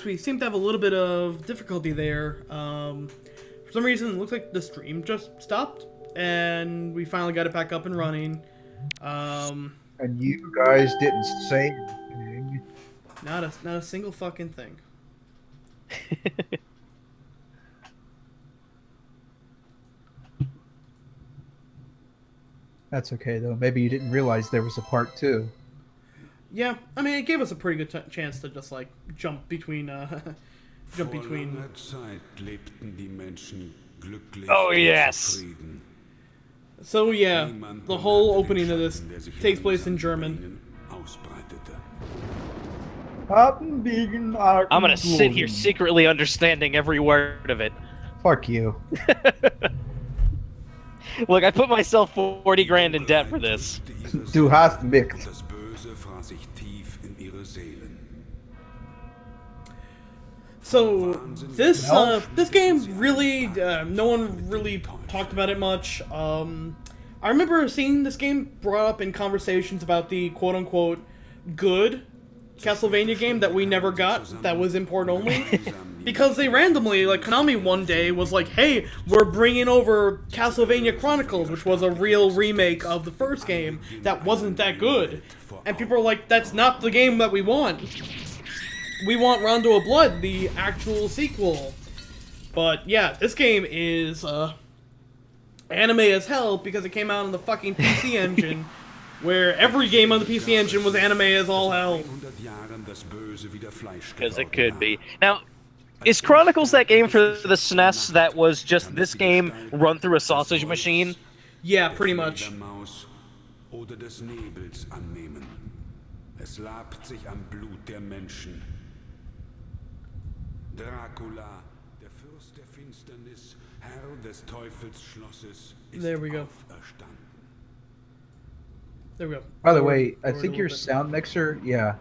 we seem to have a little bit of difficulty there. For some reason, it looks like the stream just stopped, and we finally got it back up and running. And you guys didn't say anything. Not a single fucking thing. That's okay, though. Maybe you didn't realize there was a part 2. Yeah, I mean, it gave us a pretty good chance to just like jump between. Oh yes. So yeah, the whole opening of this takes place in German. I'm gonna sit here secretly understanding every word of it. Fuck you. Look, I put myself 40 grand in debt for this. Du hast mich. So this game really no one really talked about it much. I remember seeing this game brought up in conversations about the quote unquote good Castlevania game that we never got, that was import only. Because they randomly, like Konami one day was like, hey, we're bringing over Castlevania Chronicles, which was a real remake of the first game that wasn't that good. And people are like, that's not the game that we want. We want Rondo of Blood, the actual sequel. But yeah, this game is anime as hell because it came out on the fucking PC Engine, where every game on the PC Engine was anime as all hell. Because it could be. Now, is Chronicles that game for the SNES that was just this game run through a sausage machine? Yeah, pretty much. There we go. There we go. By the way, I think your sound mixer, yeah.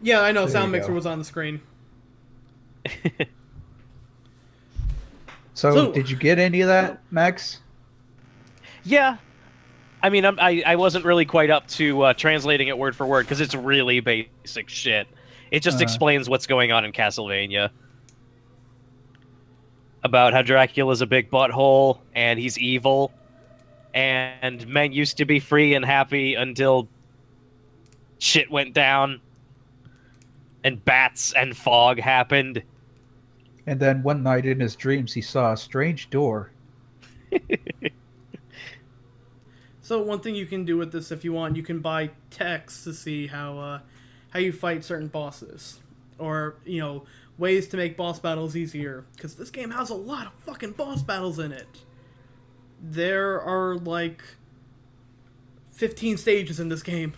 Yeah, I know, There sound you mixer go. was on the screen. So, did you get any of that, Max? Yeah. I mean, I wasn't really quite up to translating it word for word, because it's really basic shit. It just explains what's going on in Castlevania. About how Dracula's a big butthole, and he's evil, and men used to be free and happy until shit went down, and bats and fog happened. And then one night in his dreams, he saw a strange door. So one thing you can do with this, if you want, you can buy text to see how you fight certain bosses, or ways to make boss battles easier. Because this game has a lot of fucking boss battles in it. There are like 15 stages in this game.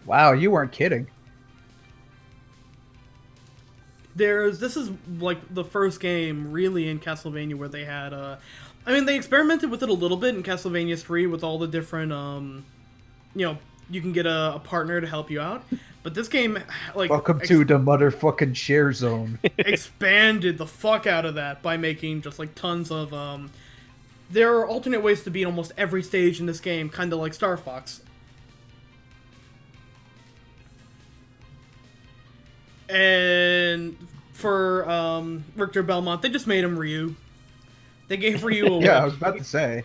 Wow, you weren't kidding. This is like the first game really in Castlevania where they had I mean, they experimented with it a little bit in Castlevania 3 with all the different you can get a partner to help you out, but this game like Welcome to the motherfucking share zone. expanded the fuck out of that by making just like tons of there are alternate ways to beat almost every stage in this game, kind of like Star Fox. And for Richter Belmont, they just made him Ryu. They gave Ryu a Yeah, I whip. was about to say.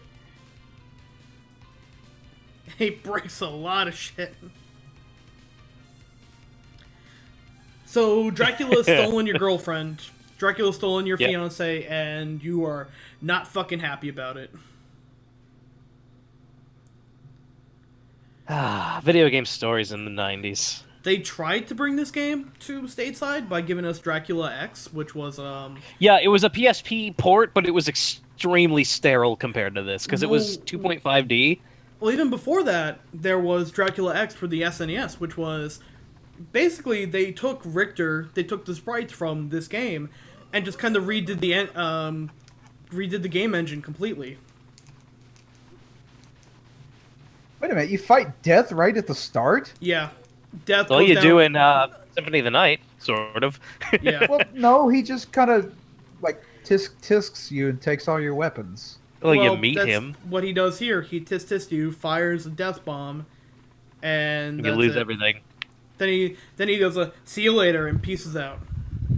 He breaks a lot of shit. So Dracula's stolen your girlfriend. Dracula's stolen your fiance, and you are not fucking happy about it. Video game stories in the 90s. They tried to bring this game to stateside by giving us Dracula X, which was Yeah, it was a PSP port, but it was extremely sterile compared to this, because it was 2.5D. Well, even before that, there was Dracula X for the SNES, which was basically they took the sprites from this game, and just kind of redid the game engine completely. Wait a minute, you fight death right at the start? Yeah, death. Well, goes you down. do in Symphony of the Night, sort of. Yeah. Well, no, he just kind of, like, tisks you and takes all your weapons. Well, you meet that's him. What he does here, he tisk you, fires a death bomb, and You that's lose it. everything. Then he goes a see you later and pieces out.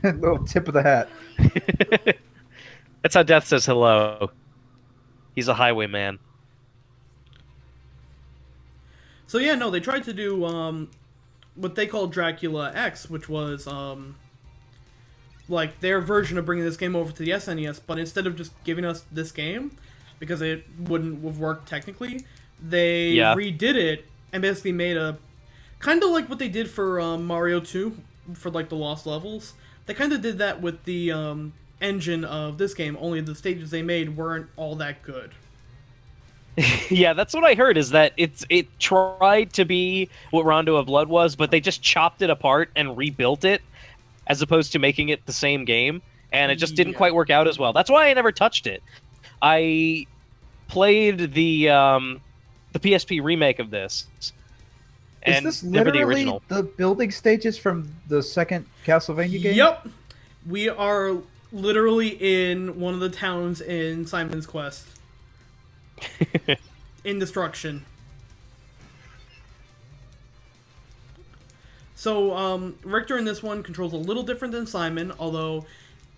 Little tip of the hat. That's how Death says hello. He's a highwayman. So yeah, no, they tried to do what they call Dracula X, which was like their version of bringing this game over to the SNES, but instead of just giving us this game, because it wouldn't have worked technically, they redid it and basically made a kind of like what they did for Mario 2 for like the Lost Levels. They kind of did that with the engine of this game, only the stages they made weren't all that good. Yeah, that's what I heard, is that it tried to be what Rondo of Blood was, but they just chopped it apart and rebuilt it, as opposed to making it the same game, and it just didn't quite work out as well. That's why I never touched it. I played the PSP remake of this. Is And this never the literally original. the building stages from the second Castlevania game? Yep, we are literally in one of the towns in Simon's Quest. In Destruction. So, Richter in this one controls a little different than Simon, although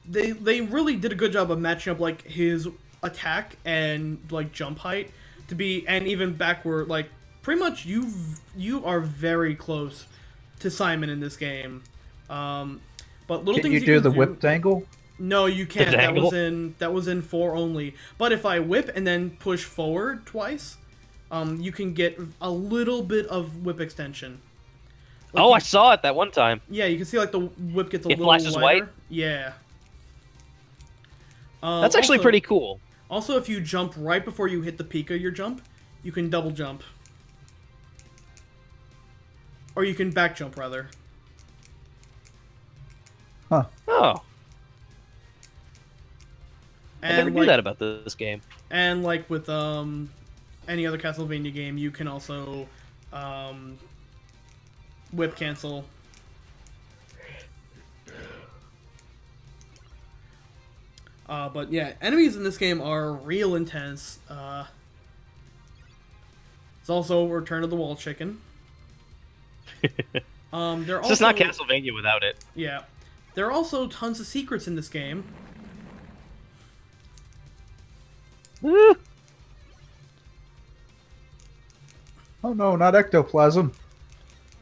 they really did a good job of matching up, like, his attack and, like, jump height to be, and even backward, like, pretty much you are very close to Simon in this game. But little Can things you you do can the whip dangle? No, you can't. The dangle? That was in 4 only. But if I whip and then push forward twice, you can get a little bit of whip extension. Like I saw it that one time. Yeah, you can see like the whip gets a It little flashes wider. white? Yeah. That's actually Also- pretty cool. Also, if you jump right before you hit the peak of your jump, you can double jump. Or you can back jump, rather. Huh. Oh. I never And knew that about this game. And like with any other Castlevania game, you can also whip cancel. But yeah, enemies in this game are real intense. It's also Return of the Wall Chicken. They're It's also just not Castlevania without it. Yeah, there are also tons of secrets in this game. Woo. Oh no, not ectoplasm.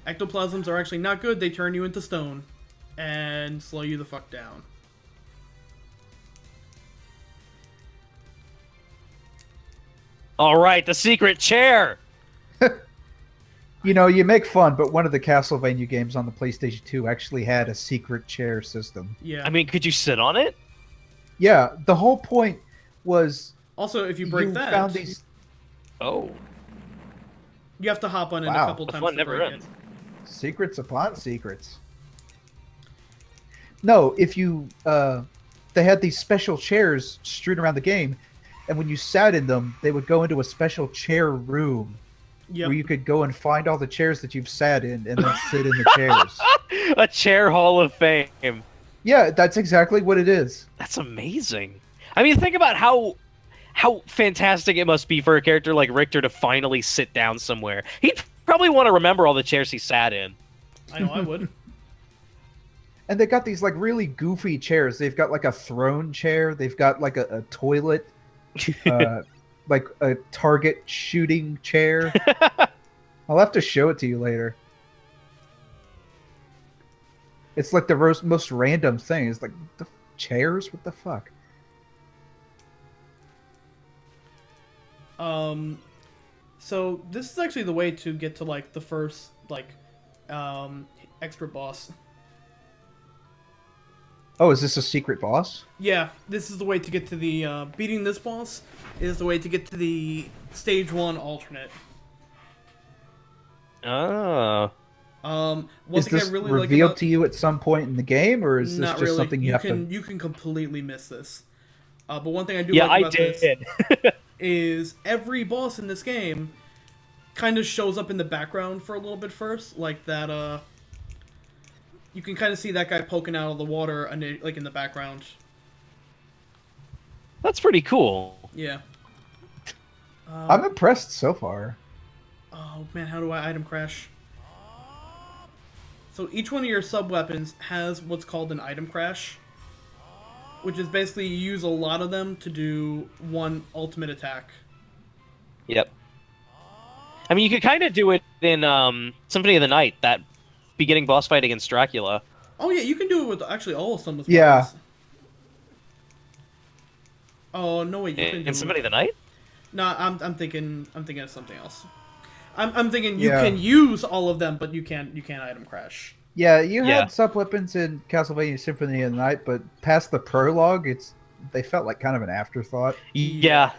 Ectoplasms are actually not good. They turn you into stone and slow you the fuck down. All right, the secret chair. You know, you make fun, but one of the Castlevania games on the PlayStation 2 actually had a secret chair system. Yeah. I mean, could you sit on it? Yeah, the whole point was Also, if you break that, found these. Oh, you have to hop on it a Wow. couple the times fun to never break ends. Secrets upon secrets. No, if you they had these special chairs strewn around the game, and when you sat in them, they would go into a special chair room Yep. where you could go and find all the chairs that you've sat in and then sit in the chairs. A chair hall of fame. Yeah, that's exactly what it is. That's amazing. I mean, think about how fantastic it must be for a character like Richter to finally sit down somewhere. He'd probably want to remember all the chairs he sat in. I know I would. And they got these like really goofy chairs. They've got like a throne chair. They've got like a toilet, like a target shooting chair. I'll have to show it to you later. It's like the most random thing. It's like the chairs. What the fuck? So this is actually the way to get to like the first like extra boss. Oh, is this a secret boss? Yeah, this is the way to get to the beating this boss is the way to get to the stage 1 alternate. Oh. One Is thing this I really like revealed about to you at some point in the game, or is this not just really. something you have can to? you can completely miss this. But one thing I do Yeah, like I about this did. is every boss in this game kind of shows up in the background for a little bit first, like that. You can kind of see that guy poking out of the water, and like in the background. That's pretty cool. Yeah. I'm impressed so far. Oh man, how do I item crash? So each one of your sub-weapons has what's called an item crash, which is basically you use a lot of them to do one ultimate attack. Yep. I mean, you could kind of do it in Symphony of the Night, that beginning boss fight against Dracula. Oh yeah, you can do it with actually all of Summon's Yeah. weapons. Oh no, wait, you can do In Symphony of the Night? No, I'm thinking of something else. I'm thinking you Yeah. can use all of them, but you can't item crash. Yeah, you Yeah. had sub-weapons in Castlevania Symphony of the Night, but past the prologue, they felt like kind of an afterthought. Yeah.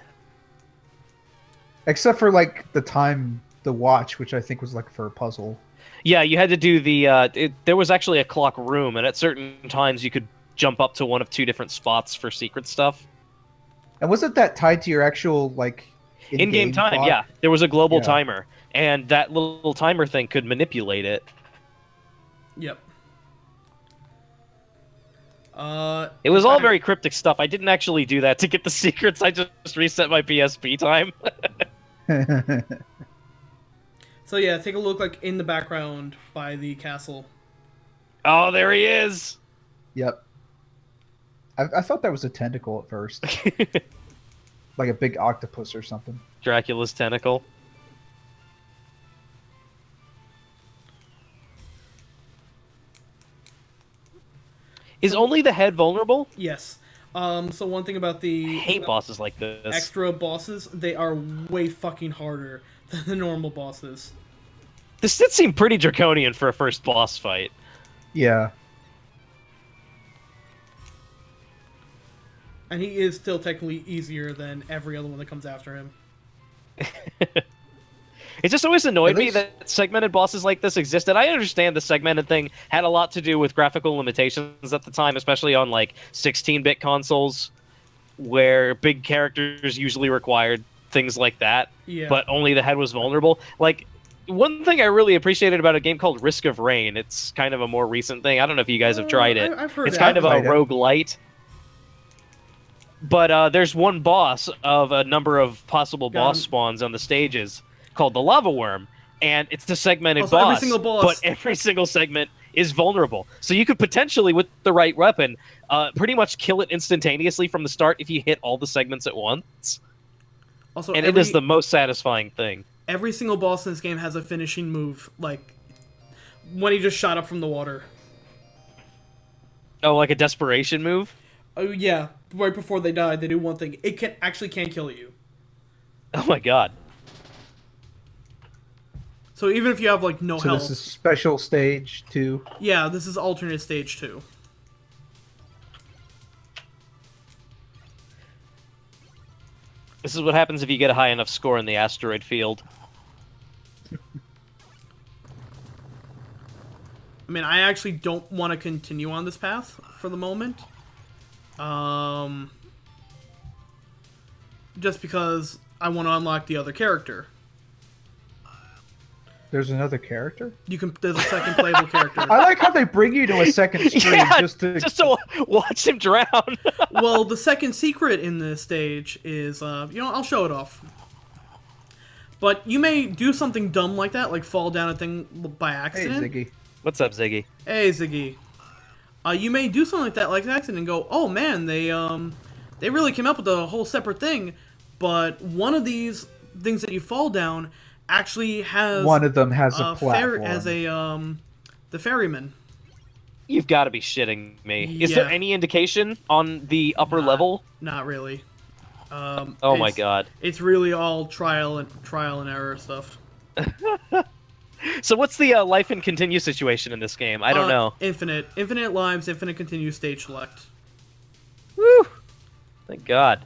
Except for like the watch, which I think was like for a puzzle. Yeah, you had to do the... there was actually a clock room, and at certain times you could jump up to one of 2 different spots for secret stuff. And wasn't that tied to your actual like In-game time, clock? yeah. There was a global Yeah. timer, and that little timer thing could manipulate it. Yep. It was all very cryptic stuff. I didn't actually do that to get the secrets. I just reset my PSP time. So yeah, take a look like in the background by the castle. Oh, there he is! Yep. I thought that was a tentacle at first, like a big octopus or something. Dracula's tentacle. Is only the head vulnerable? Yes. So one thing about I the hate bosses like this. extra bosses, they are way fucking harder than the normal bosses. This did seem pretty draconian for a first boss fight. Yeah. And he is still technically easier than every other one that comes after him. It just always annoyed At me least- that segmented bosses like this existed. I understand the segmented thing had a lot to do with graphical limitations at the time, especially on like 16-bit consoles, where big characters usually required things like that, Yeah. but only the head was vulnerable. Like, one thing I really appreciated about a game called Risk of Rain, it's kind of a more recent thing. I don't know if you guys have tried it. I've heard It's that. kind of a played it. roguelite. But there's one boss of a number of possible Got boss him. spawns on the stages called the Lava Worm, and it's the segmented Oh, so every boss, single boss- but every single segment is vulnerable. So you could potentially, with the right weapon, pretty much kill it instantaneously from the start if you hit all the segments at once. Also, And it is the most satisfying thing. every single boss in this game has a finishing move, like when he just shot up from the water. Oh, like a desperation move? Oh yeah, right before they die, they do one thing. It can kill you. Oh my god. So even if you have like no So health, this is special stage 2. yeah, this is alternate stage 2. This is what happens if you get a high enough score in the asteroid field. I mean, I actually don't want to continue on this path for the moment. Just because I want to unlock the other character. There's another character? There's a second playable character. I like how they bring you to a second screen Yeah, just to watch him drown. Well, the second secret in this stage is, I'll show it off. But you may do something dumb like that, like fall down a thing by Hey accident. Ziggy. What's up, Ziggy? Hey, Ziggy. You may do something like that, like accident, and go, oh man, they really came up with a whole separate thing. But one of these things that you fall down actually has One of them has a platform. The ferryman. You've got to be shitting me. Is there Yeah. any indication on the upper level? Not really. Oh my god. It's really all trial and error stuff. So what's the life and continue situation in this game? I don't know. Infinite lives, infinite continue stage select. Woo! Thank God.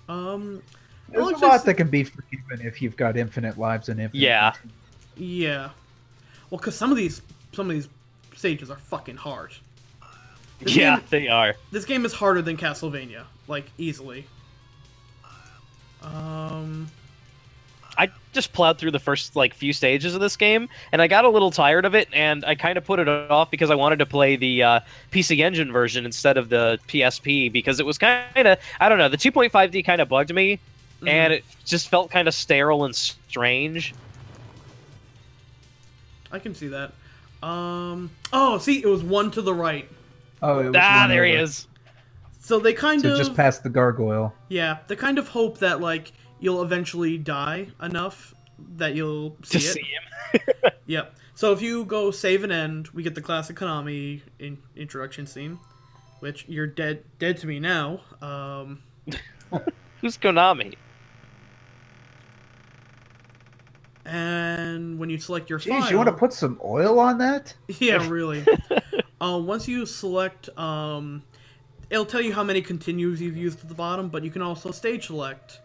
There's well, a it's lot just- that can be forgiven if you've got infinite lives and infinite. Yeah. Yeah. Well, because some of these stages are fucking hard. This Yeah, game- they are. This game is harder than Castlevania, like easily. I just plowed through the first few stages of this game, and I got a little tired of it, and I kind of put it off because I wanted to play the PC Engine version instead of the PSP, because it was kind of, I don't know, the 2.5D kind of bugged me, and it just felt kind of sterile and strange. I can see that. Oh, see, it was one to the right. Oh, it was one there he over. is. So they kind So of just past the gargoyle. yeah, they kind of hope that like you'll eventually die enough that you'll see To it. see him. Yep. So if you go save and end, we get the classic Konami introduction scene, which you're dead to me now. Who's Konami? And when you select your Jeez, file, you want to put some oil on that? yeah, really. Once you select, it'll tell you how many continues you've used at the bottom, but you can also stage select,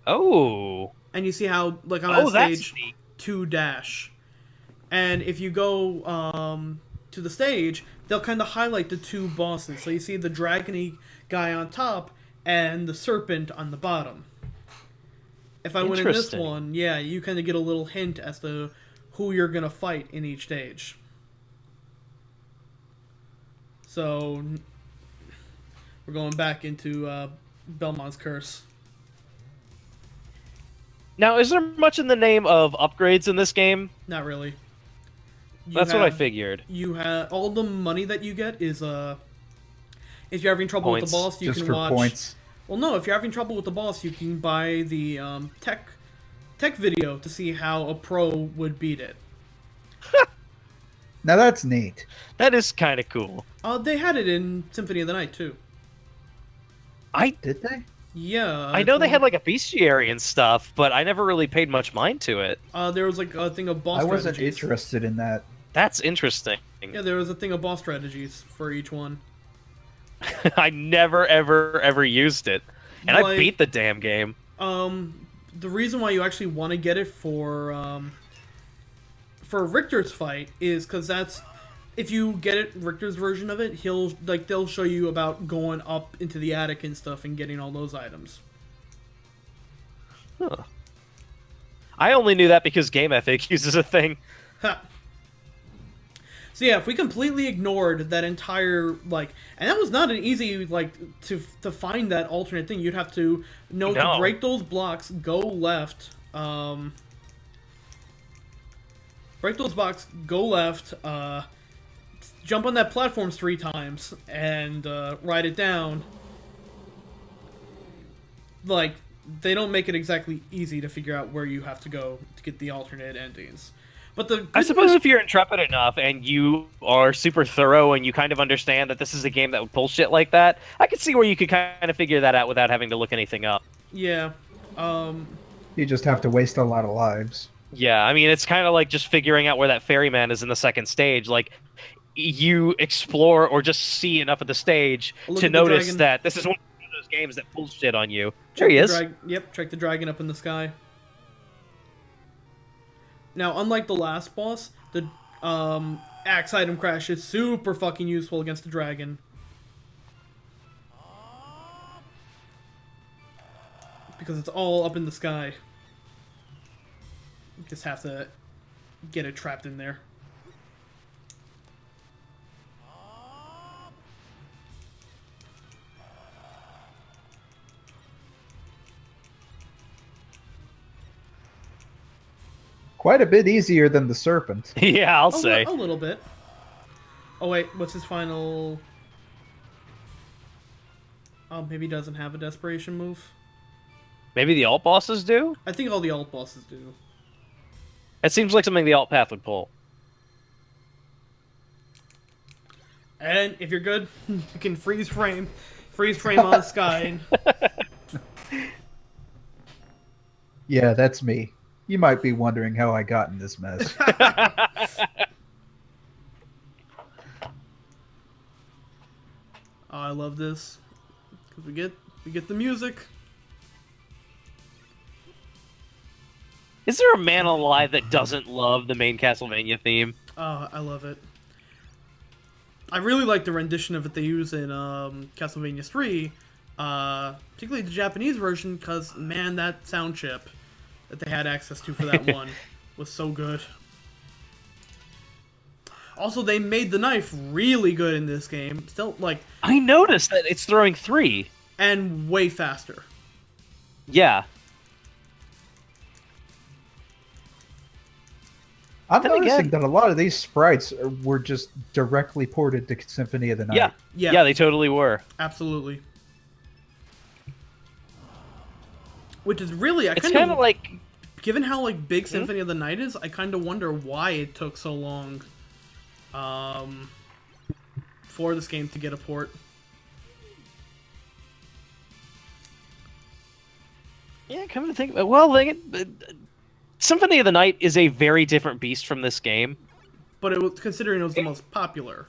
Oh. and you see how like I'm Oh, at that's stage neat. 2-. And if you go to the stage, they'll kind of highlight the two bosses. So you see the dragony guy on top and the serpent on the bottom. If I win in this Interesting. one, yeah, you kind of get a little hint as to who you're going to fight in each stage. So we're going back into Belmont's Curse. Now, is there much in the name of upgrades in this game? Not really. That's what I figured. You have all the money that you get is if you're having trouble with Points. the boss, you Just can for watch. points. Well, no, if you're having trouble with the boss, you can buy the tech video to see how a pro would beat it. Now that's neat. That is kind of cool. They had it in Symphony of the Night too. Did they? Yeah, I know they had like a bestiary and stuff, but I never really paid much mind to it. there was like a thing of boss I wasn't strategies. interested in that. That's interesting. Yeah, there was a thing of boss strategies for each one. I never, ever used it. And I Like- beat the damn game. The reason why you actually want to get it for Richter's fight is because that's if you get it Richter's version of it, they'll show you about going up into the attic and stuff and getting all those items. Huh. I only knew that because Game Ethic uses a thing. Ha. So yeah, if we completely ignored that entire and that was not an easy to find that alternate thing. You'd have to know No. to break those blocks, go left, break those blocks, go left, jump on that platform 3 times, and ride it down. They don't make it exactly easy to figure out where you have to go to get the alternate endings. But I suppose if you're intrepid enough and you are super thorough and you kind of understand that this is a game that would pull shit like that, I could see where you could kind of figure that out without having to look anything up. yeah, You just have to waste a lot of lives. Yeah, I mean, it's kind of like just figuring out where that ferryman is in the second stage. Like, you explore or just see enough of the stage Look to at the notice dragon. that this is one of those games that pulls shit on you. There he is. Yep, check the dragon up in the sky. Now, unlike the last boss, the axe item crash is super fucking useful against the dragon. Because it's all up in the sky. You just have to get it trapped in there. Quite a bit easier than the serpent. Yeah, I'll say. A little bit. Oh wait, what's his final... Oh, maybe he doesn't have a desperation move. Maybe the alt bosses do? I think all the alt bosses do. It seems like something the alt path would pull. And if you're good, you can freeze frame on the sky. Yeah, that's me. You might be wondering how I got in this mess. Oh, I love this because we get the music. Is there a man alive that doesn't love the main Castlevania theme? Oh, I love it. I really like the rendition of it they use in Castlevania 3, particularly the Japanese version, because man, that sound chip that they had access to for that one was so good. Also, they made the knife really good in this game. Still, I noticed that it's throwing 3. and way faster. Yeah. I'm Then noticing again- that a lot of these sprites were just directly ported to Symphony of the Night. Yeah, Yeah, they totally were. absolutely. Which is really, I It's kind kind of of like given how like big Symphony of the Night is, I kind of wonder why it took so long, for this game to get a port. yeah. Come to think, well, Symphony of the Night is a very different beast from this game. But it was considering it was the most popular.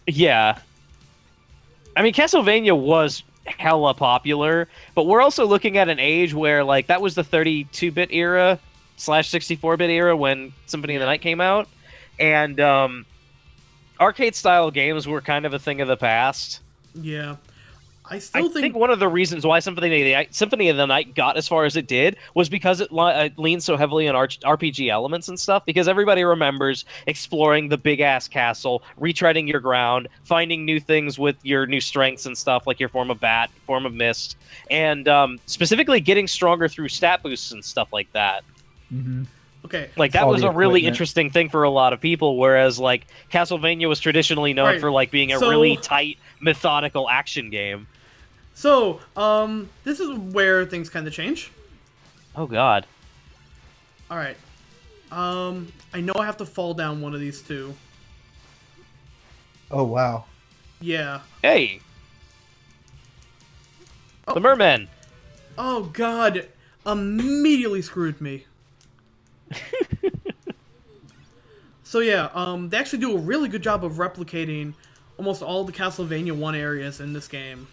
Yeah. I mean, Castlevania was hella popular, but we're also looking at an age where, like, that was the 32-bit era / 64-bit era when Symphony of the Night came out, and arcade-style games were kind of a thing of the past. Yeah, I I still think one of the reasons why Symphony of the Night got as far as it did was because it leaned so heavily on RPG elements and stuff, because everybody remembers exploring the big-ass castle, retreading your ground, finding new things with your new strengths and stuff, like your form of bat, form of mist, and specifically getting stronger through stat boosts and stuff like that. Mm-hmm. Okay. Like, that All was the a really equipment. interesting thing for a lot of people, whereas, like, Castlevania was traditionally known Right. for, like, being a So- really tight, methodical action game. So, this is where things kind of change. Oh, God. All right. I know I have to fall down one of these two. Oh wow. Yeah. Hey! The merman! Oh God! Immediately screwed me. So yeah, they actually do a really good job of replicating almost all the Castlevania 1 areas in this game.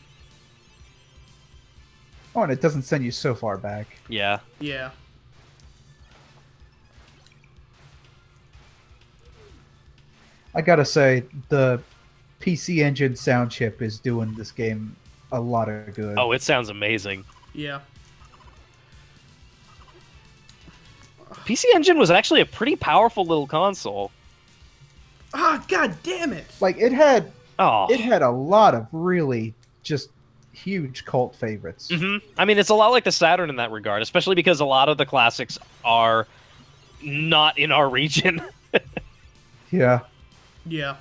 Oh, and it doesn't send you so far back. Yeah. Yeah. I gotta say, the PC Engine sound chip is doing this game a lot of good. Oh, it sounds amazing. Yeah. PC Engine was actually a pretty powerful little console. Ah, God damn it! Like it had Oh. a lot of really just huge cult favorites. I mean, it's a lot like the Saturn in that regard, especially because a lot of the classics are not in our region. Yeah. Yeah.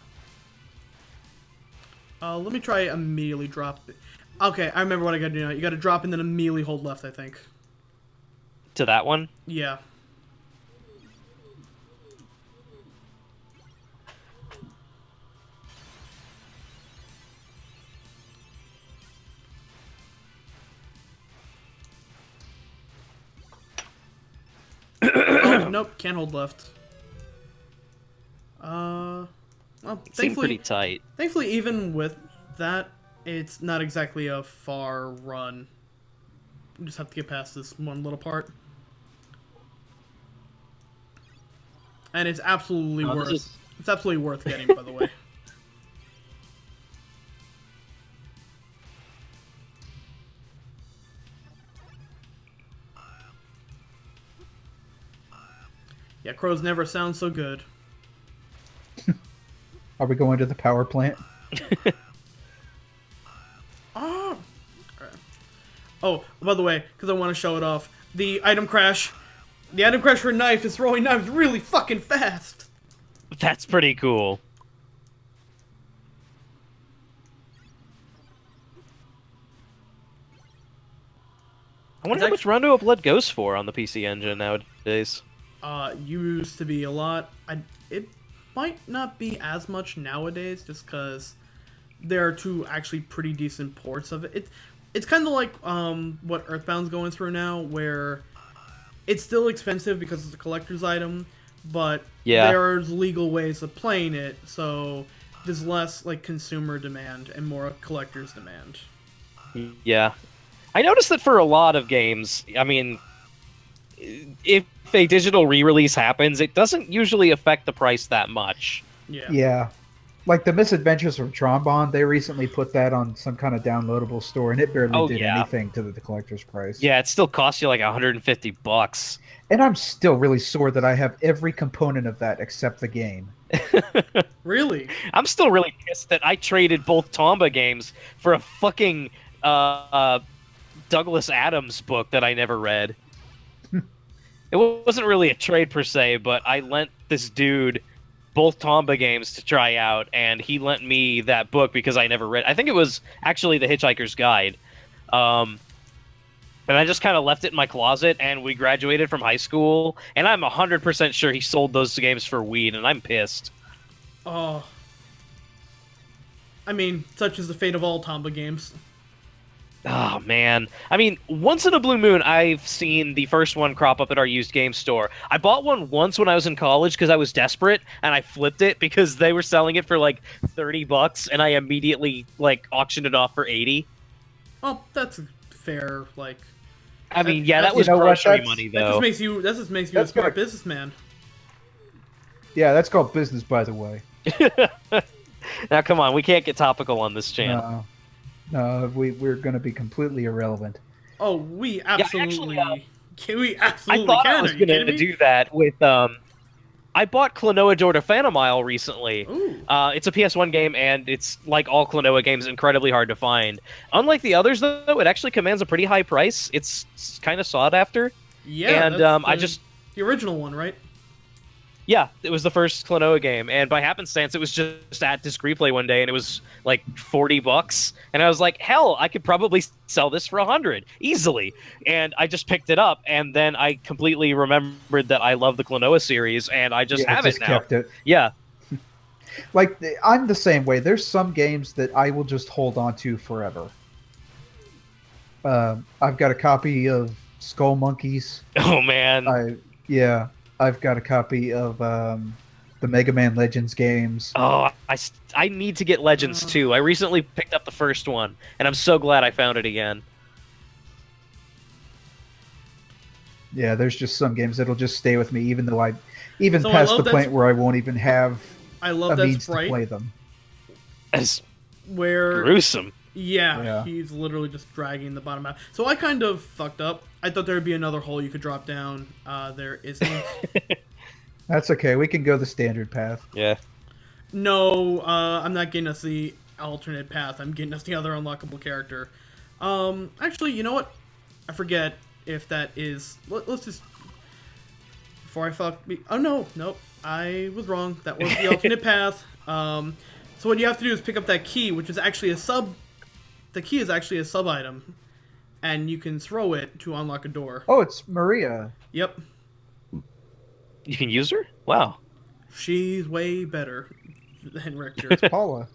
Let me try immediately drop it. Okay, I remember what I gotta do now. You gotta drop and then immediately hold left, I think. To that one. Yeah. Oh, nope, can't hold left. Well, Seemed pretty thankfully, tight. thankfully, even with that, it's not exactly a far run. We just have to get past this one little part. And it's absolutely No, this worth. is- It's absolutely worth getting, by the way. Yeah, crows never sound so good. Are we going to the power plant? Ah. Oh, by the way, because I want to show it off, the item crash for a knife is throwing knives really fucking fast. That's pretty cool. I wonder how much Rondo of Blood goes for on the PC Engine nowadays. Used to be a lot. It might not be as much nowadays, just because there are two actually pretty decent ports of it. It's kind of like what Earthbound's going through now, where it's still expensive because it's a collector's item, but Yeah. there's legal ways of playing it, so there's less like consumer demand and more collector's demand. Yeah. I noticed that for a lot of games, I mean, if a digital re-release happens, it doesn't usually affect the price that much. Yeah. Yeah. Like the Misadventures from Trombone, they recently put that on some kind of downloadable store, and it barely did yeah. anything to the collector's price. Yeah, it still costs you like $150. And I'm still really sore that I have every component of that except the game. Really? I'm still really pissed that I traded both Tomba games for a fucking Douglas Adams book that I never read. It wasn't really a trade per se, but I lent this dude both Tomba games to try out, and he lent me that book because I never read. I think it was actually The Hitchhiker's Guide. Um, and I just kind of left it in my closet, and we graduated from high school, and I'm 100% sure he sold those games for weed, and I'm pissed. Oh. I mean, such is the fate of all Tomba games. Oh, man. I mean, once in a blue moon, I've seen the first one crop up at our used game store. I bought one once when I was in college because I was desperate, and I flipped it because they were selling it for like $30, and I immediately like auctioned it off for 80. Oh, that's fair. Like, I mean, yeah, that you was know what, grocery that's- money, that though. just makes you a That's smart gonna- businessman. Yeah, that's called business, by the way. Now, come on, we can't get topical on this channel. No, we're going to be completely irrelevant. Oh, we absolutely, we I absolutely thought can. I was Are you gonna kidding me? do that with I bought Klonoa Dortophanamile recently. Ooh. It's a PS1 game, and it's like all Klonoa games, incredibly hard to find. Unlike the others, though, it actually commands a pretty high price. It's kind of sought after. Yeah, And that's the original one, right? Yeah, it was the first Klonoa game, and by happenstance, it was just at Disc Replay one day, and it was like $40, and I was like, hell, I could probably sell this for $100 easily, and I just picked it up, and then I completely remembered that I love the Klonoa series, and I just have just it now. kept it. Yeah, Like, I'm the same way. There's some games that I will just hold on to forever. I've got a copy of Skull Monkeys. oh man, I've got a copy of the Mega Man Legends games. oh, I need to get Legends too. I recently picked up the first one, and I'm so glad I found it again. Yeah, there's just some games that'll just stay with me, even though even So I past love the that- point where I won't even have I a love that means to sprite play them. That's where gruesome. yeah, he's literally just dragging the bottom out. So I kind of fucked up. I thought there would be another hole you could drop down. There isn't. That's okay. We can go the standard path. Yeah. No, I'm not getting us the alternate path. I'm getting us the other unlockable character. Actually, you know what? I forget if that is. Let's just. Before I fuck. Oh no, nope. I was wrong. That was the alternate path. So what you have to do is pick up that key, which is actually a sub. The key is actually a sub item, and you can throw it to unlock a door. Oh, it's Maria. Yep, You can use her? Wow. she's way better than Richter. It's Paula.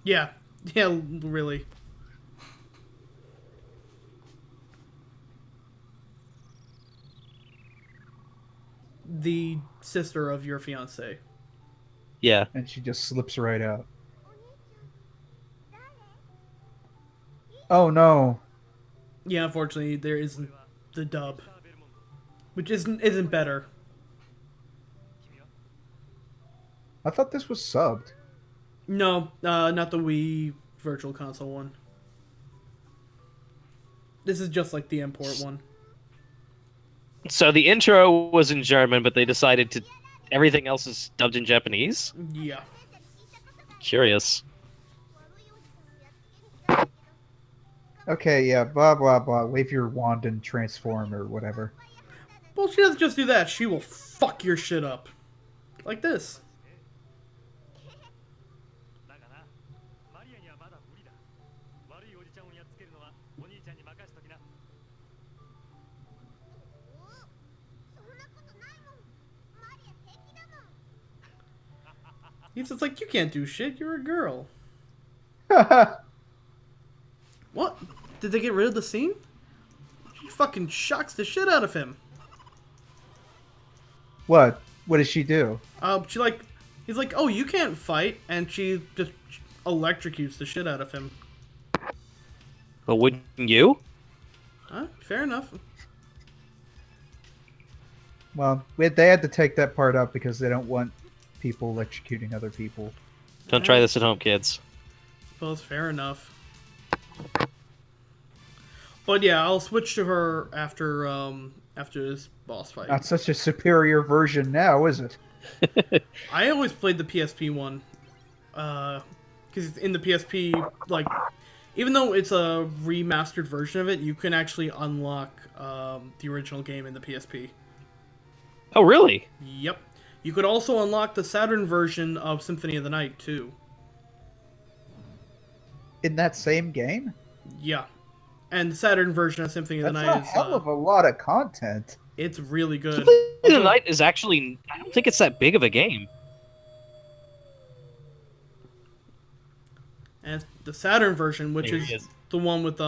Yeah, really. The sister of your fiance. Yeah. And she just slips right out. Oh no. Yeah, unfortunately, there isn't the dub, which isn't better. I thought this was subbed. No, not the Wii Virtual Console one. This is just like the import one. So the intro was in German, but they decided to everything else is dubbed in Japanese. Yeah. Curious. Okay, yeah, blah blah blah. Wave your wand and transform or whatever. Well, she doesn't just do that. She will fuck your shit up. Like this. He's just like, you can't do shit. You're a girl. What? Did they get rid of the scene? She fucking shocks the shit out of him. What? What does she do? He's like, oh, you can't fight, and she just electrocutes the shit out of him. But wouldn't you? Huh? Fair enough. Well, they had to take that part out because they don't want people electrocuting other people. Don't try this at home, kids. Well, it's fair enough. But yeah, I'll switch to her after this boss fight. Not such a superior version now, is it? I always played the PSP one, because in the PSP, like, even though it's a remastered version of it, you can actually unlock the original game in the PSP. Oh, really? Yep. You could also unlock the Saturn version of Symphony of the Night, too. In that same game? Yeah. And the Saturn version of Symphony of the That's Night a hell of a lot of content. it's really good. Symphony of the Also- Night is actually... I don't think it's that big of a game. And the Saturn version, which There he is is. the one with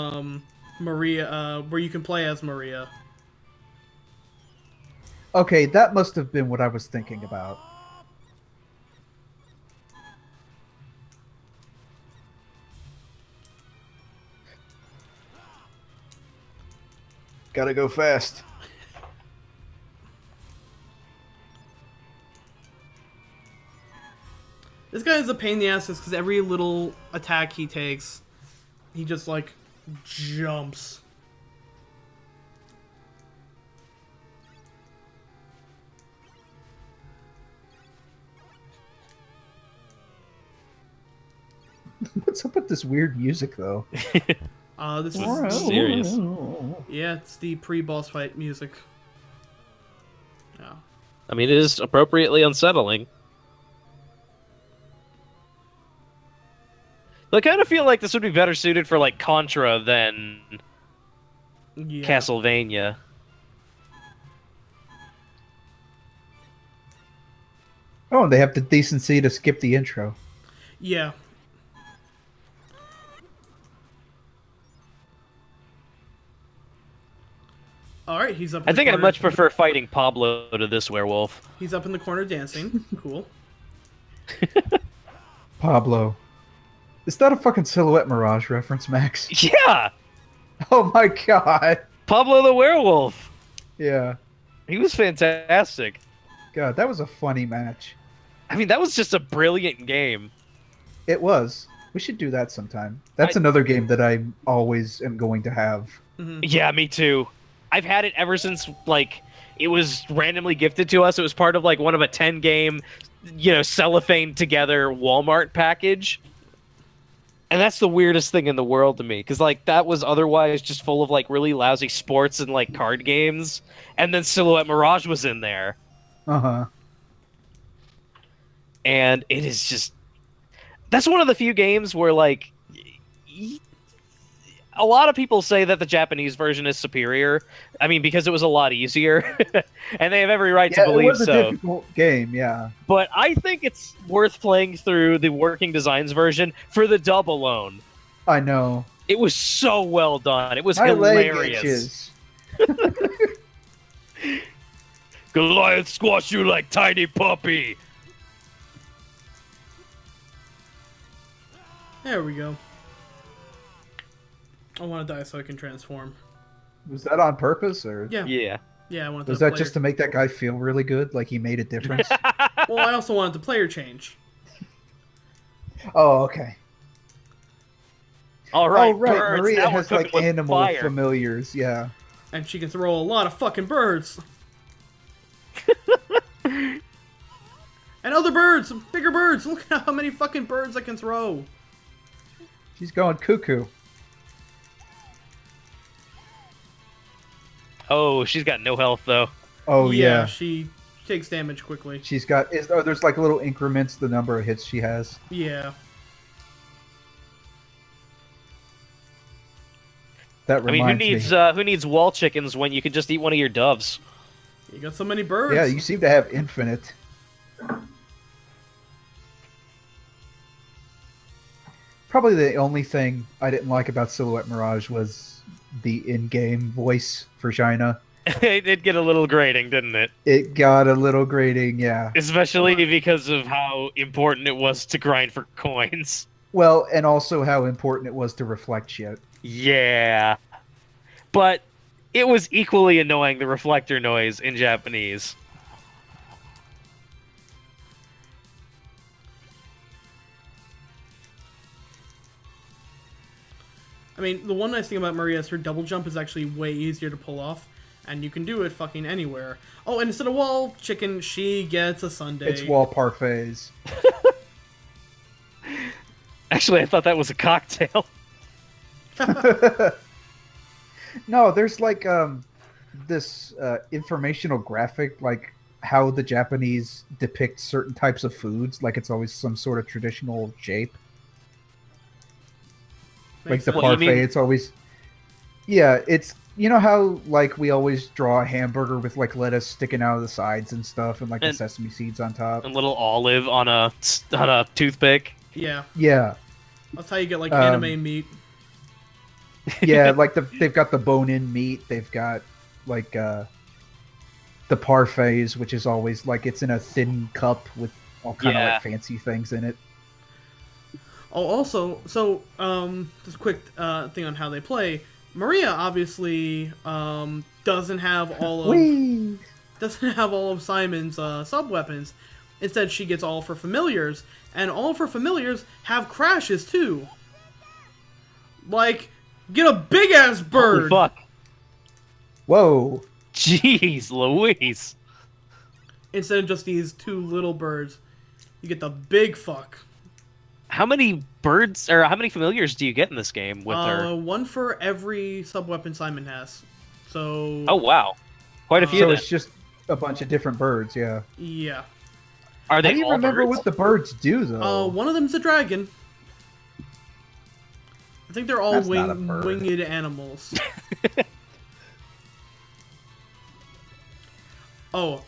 Maria, where you can play as Maria. Okay, that must have been what I was thinking about. Gotta go fast. This guy is a pain in the ass because every little attack he takes, he just like jumps. What's up with this weird music, though? This is Serious. yeah, it's the pre-boss fight music. Yeah. I mean, it is appropriately unsettling. I kind of feel like this would be better suited for, like, Contra than Yeah. Castlevania. Oh, and they have the decency to skip the intro. Yeah. All right, he's up. In I the think I corner. much prefer fighting Pablo to this werewolf. He's up in the corner dancing. Cool. Pablo. Is that a fucking Silhouette Mirage reference, Max? Yeah! Oh my god. Pablo the werewolf! Yeah. He was fantastic. God, that was a funny match. I mean, that was just a brilliant game. It was. We should do that sometime. That's another game that I always am going to have. Hmm. Yeah, me too. I've had it ever since, like, it was randomly gifted to us. It was part of, like, one of a 10-game, cellophane together Walmart package. And that's the weirdest thing in the world to me. Because, like, that was otherwise just full of, like, really lousy sports and, like, card games. And then Silhouette Mirage was in there. Uh-huh. And it is just... That's one of the few games where, like... A lot of people say that the Japanese version is superior. I mean, because it was a lot easier. And they have every right to believe it was a so. difficult game, yeah. But I think it's worth playing through the Working Designs version for the dub alone. I know. It was so well done. It was My leg hilarious. itches. Goliath squash you like tiny puppy. There we go. I want to die so I can transform. Was that on purpose, or Yeah. Yeah. Yeah, I wanted was the that player... just to make that guy feel really good, like he made a difference? Well, I also wanted the player change. Oh, okay. All right, Oh, right. birds. Maria Now we're has like cooking with animal fire. familiars, yeah. And she can throw a lot of fucking birds. And other birds! Bigger birds! Look at how many fucking birds I can throw. She's going cuckoo. Oh, she's got no health though. Oh, yeah. She takes damage quickly. She's got... there's like little increments, the number of hits she has. Yeah. That I mean, reminds who needs wall chickens when you can just eat one of your doves? You got so many birds. Yeah, you seem to have infinite. Probably the only thing I didn't like about Silhouette Mirage was the in-game voice for China. It did get a little grating, didn't it? It got a little grating, yeah. Especially because of how important it was to grind for coins. Well, and also how important it was to reflect shit. Yeah. But it was equally annoying, the reflector noise in Japanese. I mean, the one nice thing about Maria is her double jump is actually way easier to pull off. And you can do it fucking anywhere. Oh, and instead of wall chicken, she gets a sundae. It's wall parfaits. Actually, I thought that was a cocktail. No, there's like this informational graphic like how the Japanese depict certain types of foods, like it's always some sort of traditional shape. Like Makes the sense. Well, you parfait, mean- it's always it's you know how like we always draw a hamburger with like lettuce sticking out of the sides and stuff, and like the And- sesame seeds on top. A little olive on a toothpick. Yeah, Yeah, that's how you get like Um, anime meat. yeah, like they've got the bone-in meat. They've got like the parfaits, which is always like it's in a thin cup with all kind of Yeah. like fancy things in it. Oh, also, so just a quick thing on how they play. Maria obviously doesn't have all of Whee! Simon's sub weapons. Instead, she gets all of her familiars, and all of her familiars have crashes too. Like, get a big ass Holy bird. fuck. Whoa! Jeez Louise. Instead of just these two little birds, you get the big fuck. How many birds or how many familiars do you get in this game with her? One for every sub weapon Simon has. So. Oh wow. Quite a few So then. it's just a bunch of different birds. Yeah. Yeah. Are I they don't even all remember birds? what the birds do though. One of them's a dragon. I think they're all That's not a bird. winged animals. Oh,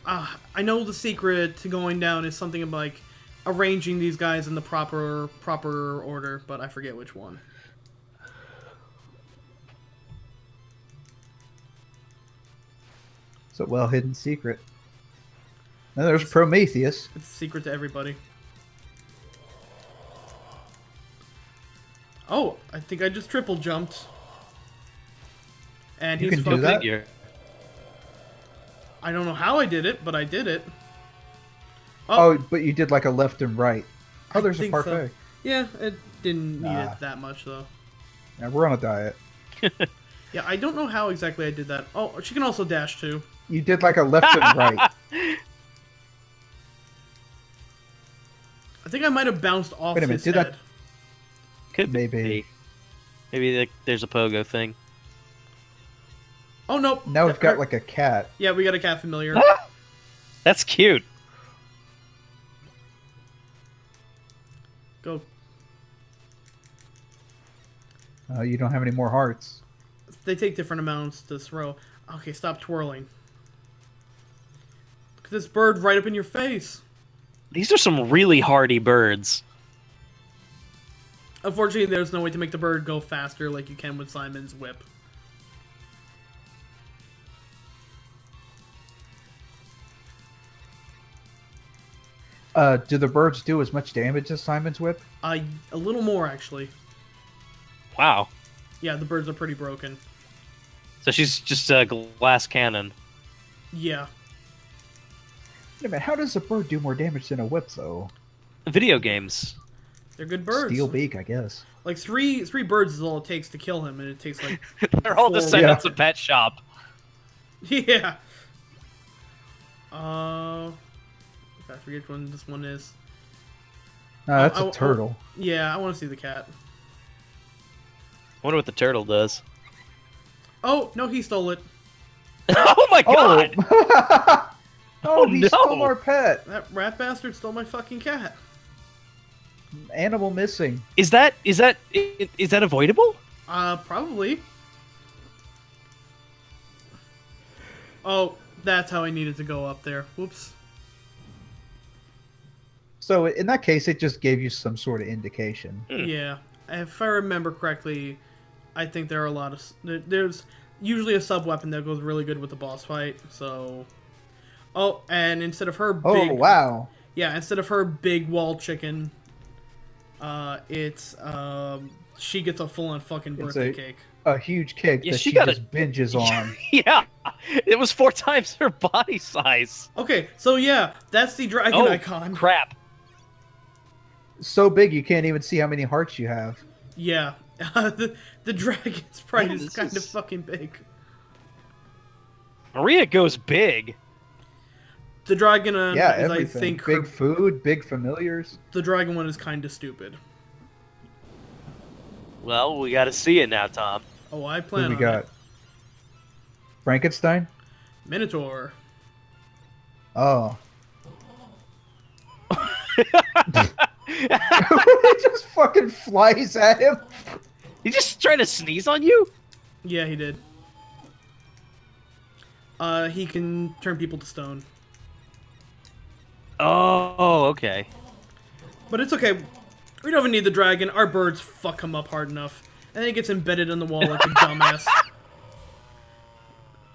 I know the secret to going down is something about, like, arranging these guys in the proper order, but I forget which one. It's a well-hidden secret. Then there's Prometheus. It's a secret to everybody. Oh, I think I just triple jumped. And You he's can do fucking. that? Figure. I don't know how I did it, but I did it. Oh, but you did like a left and right. Oh, I there's a think so. parfait. Yeah, it didn't need Nah. it that much though. Yeah, we're on a diet. Yeah, I don't know how exactly I did that. Oh, she can also dash too. You did like a left and right. I think I might have bounced off Wait a minute, his did head. that- Could Maybe. be. Maybe like, there's a pogo thing. Oh no! Now we've got like a cat. Yeah, we got a cat familiar. That's cute. Go. You don't have any more hearts. They take different amounts to throw. Okay, stop twirling. Look at this bird right up in your face. These are some really hardy birds. Unfortunately, there's no way to make the bird go faster like you can with Simon's whip. Do the birds do as much damage as Simon's whip? A little more actually. Wow. Yeah, the birds are pretty broken. So she's just a glass cannon. Yeah. Wait a minute, how does a bird do more damage than a whip though? Video games. They're good birds. Steel beak, I guess. Like three birds is all it takes to kill him, and it takes like They're all Four. descendants of Pet Shop. yeah. I forget which one this one is. That's I- a turtle. Yeah, I want to see the cat. Wonder what the turtle does. Oh no, he stole it. Oh my god! Oh, Oh, he no. stole our pet. That rat bastard stole my fucking cat. Animal missing. Is that avoidable? Probably. Oh, that's how I needed to go up there. Whoops. So in that case, it just gave you some sort of indication. Yeah, if I remember correctly, I think there are a lot of there's usually a sub weapon that goes really good with the boss fight. So, oh, and instead of her big, Oh wow! yeah, instead of her big wall chicken, it's she gets a full on fucking It's birthday a- cake. A huge cake Yeah, that she she got just binges on. Yeah, it was 4 times her body size. Okay, so yeah, that's the dragon Oh icon. crap! So big you can't even see how many hearts you have. Yeah, the dragon sprite Man, is this kind of is- fucking big. Maria goes big. The dragon Yeah, is, everything. I think, Big food, big familiars. the dragon one is kind of stupid. Well, we got to see it now, Tom. Oh, I Who plan we on got? it. Frankenstein? Minotaur. Oh. It just fucking flies at him. He just trying to sneeze on you? Yeah, he did. He can turn people to stone. Oh, okay. But it's okay. We don't even need the dragon. Our birds fuck him up hard enough. And then he gets embedded in the wall like a dumbass.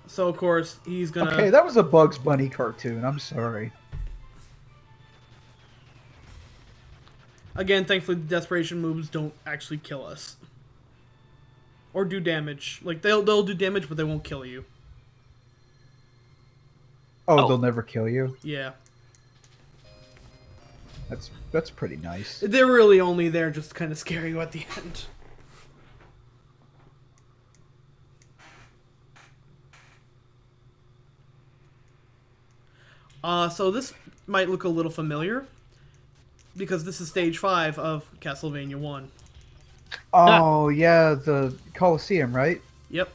So, of course, he's gonna... Okay, that was a Bugs Bunny cartoon. I'm sorry. Again, thankfully, the desperation moves don't actually kill us. Or do damage. Like, they'll do damage, but they won't kill you. Oh, they'll never kill you? Yeah. That's pretty nice. They're really only there just to kind of scare you at the end. So this might look a little familiar. Because this is stage 5 of Castlevania 1. Oh, yeah, the Colosseum, right? Yep.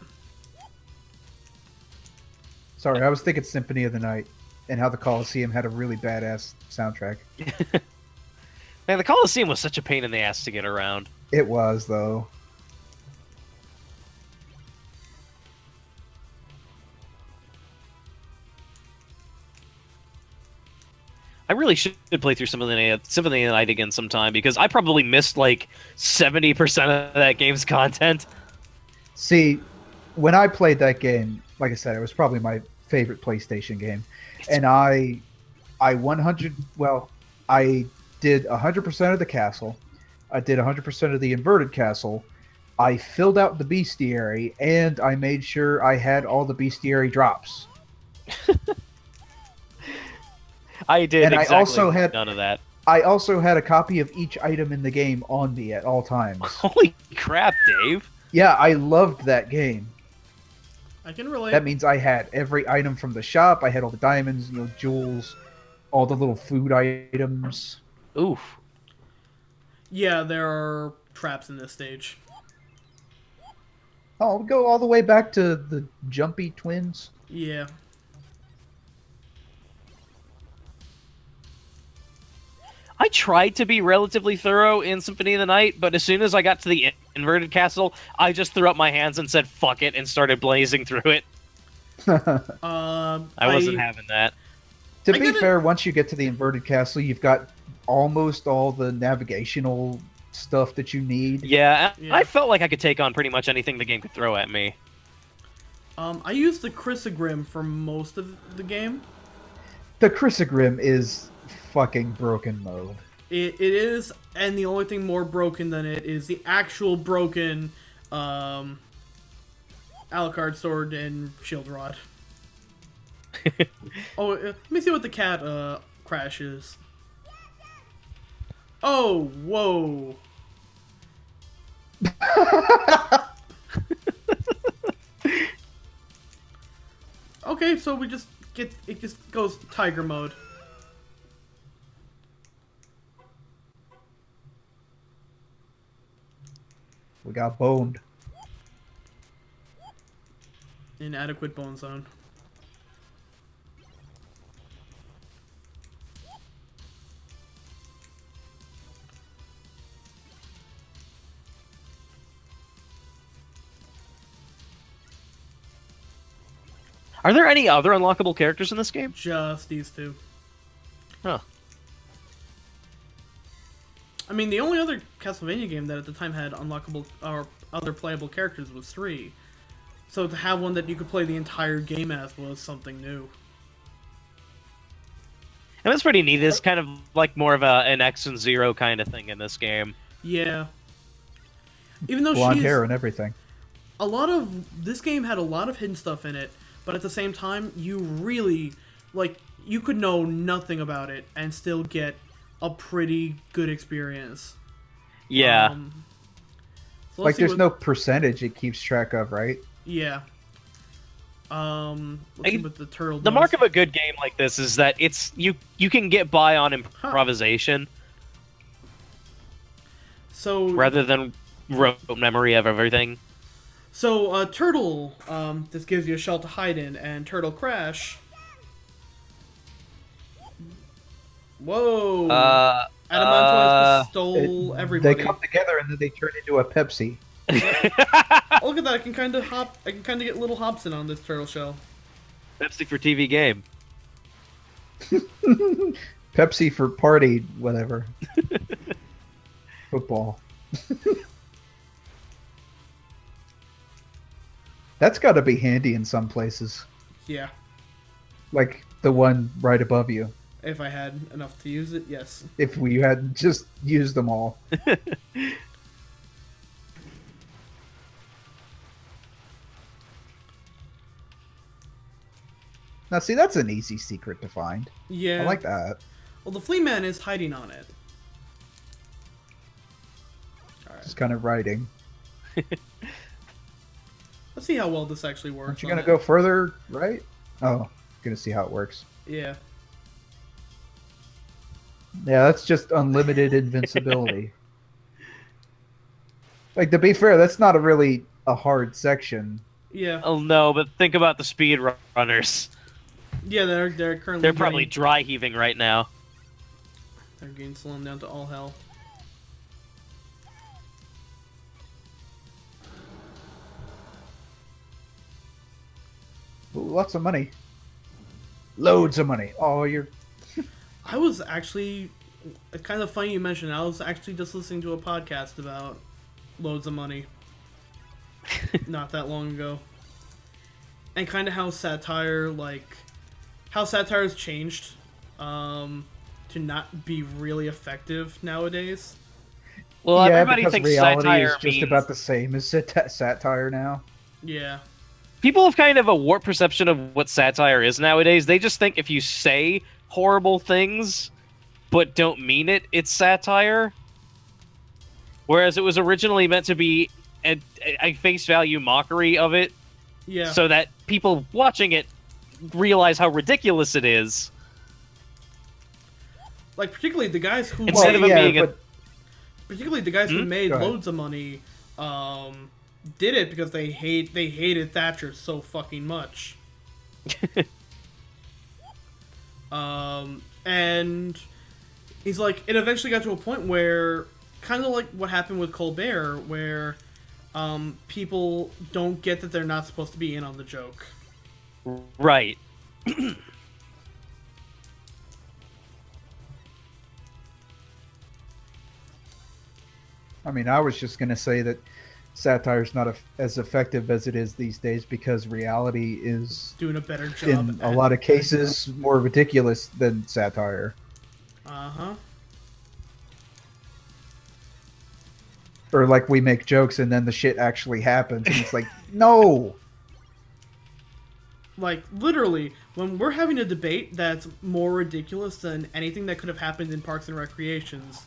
Sorry, I was thinking Symphony of the Night and how the Colosseum had a really badass soundtrack. Man, the Colosseum was such a pain in the ass to get around. It was, though. I really should play through Symphony of the Night again sometime, because I probably missed, like, 70% of that game's content. See, when I played that game, like I said, it was probably my favorite PlayStation game. And I did 100% of the castle. I did 100% of the inverted castle. I filled out the bestiary, and I made sure I had all the bestiary drops. I did, and exactly I also had none of that. I also had a copy of each item in the game on me at all times. Holy crap, Dave! Yeah, I loved that game. I can relate. That means I had every item from the shop. I had all the diamonds, jewels, all the little food items. Oof. Yeah, there are traps in this stage. Oh, I'll go all the way back to the Jumpy Twins. Yeah. I tried to be relatively thorough in Symphony of the Night, but as soon as I got to the inverted castle, I just threw up my hands and said "fuck it" and started blazing through it. I wasn't having that. To be fair, once you get to the inverted castle, you've got almost all the navigational stuff that you need. Yeah, I felt like I could take on pretty much anything the game could throw at me. I used the Chrysogrim for most of the game. The Chrysogrim is fucking broken mode. It is, and the only thing more broken than it is the actual broken Alucard sword and shield rod. Oh, let me see what the cat crash is. Oh, whoa. Okay, so we just get it just goes tiger mode. We got boned. Inadequate bone zone. Are there any other unlockable characters in this game? Just these two. Huh. I mean, the only other Castlevania game that at the time had unlockable or other playable characters was 3. So to have one that you could play the entire game as was something new. And it's pretty neat. It's kind of like more of an X and Zero kind of thing in this game. Yeah. Even though blonde hair and everything. A lot of this game had a lot of hidden stuff in it, but at the same time, you really you could know nothing about it and still get a pretty good experience. Yeah. So like there's no percentage it keeps track of, right? Yeah. Let's see what the turtle does. The mark of a good game like this is that it's you can get by on improvisation. So rather than rote memory of everything. So, Turtle, this gives you a shell to hide in, and Turtle Crash. Whoa! Adamantoise stole everybody. They come together and then they turn into a Pepsi. Oh, look at that! I can kind of hop. I can kind of get little hops in on this turtle shell. Pepsi for TV game. Pepsi for party, whatever. Football. That's got to be handy in some places. Yeah. Like the one right above you. If I had enough to use it, yes. If we had just used them all. Now, see, that's an easy secret to find. Yeah. I like that. Well, the flea man is hiding on it. Alright. Just kind of writing. Let's see how well this actually works. Aren't you going to go further, right? Oh, going to see how it works. Yeah. Yeah, that's just unlimited invincibility. Like, to be fair, that's not really a hard section. Yeah. Oh no, but think about the speed runners. Yeah, they're currently. They're probably dry heaving right now. They're getting slowed down to all hell. Ooh, lots of money. Loads of money. Oh, you're... I was actually... It's kind of funny you mentioned. I was actually just listening to a podcast about loads of money. Not that long ago. And kind of how satire, how satire has changed to not be really effective nowadays. Well, yeah, everybody because thinks reality satire is just means... about the same as satire now. Yeah. People have kind of a warped perception of what satire is nowadays. They just think if you say horrible things but don't mean it, it's satire. Whereas it was originally meant to be a face value mockery of it. Yeah. So that people watching it realize how ridiculous it is. Like, particularly the guys who... Instead of it being Particularly the guys who made Go ahead. loads of money did it because they hated Thatcher so fucking much. And he's like, it eventually got to a point where, kind of like what happened with Colbert, where people don't get that they're not supposed to be in on the joke. Right. I mean, I was just going to say that satire is not as effective as it is these days because reality is, Doing a better job. in a lot of cases, more ridiculous than satire. Uh-huh. Or like we make jokes and then the shit actually happens and it's like, no! Like, literally, when we're having a debate that's more ridiculous than anything that could have happened in Parks and Recreations,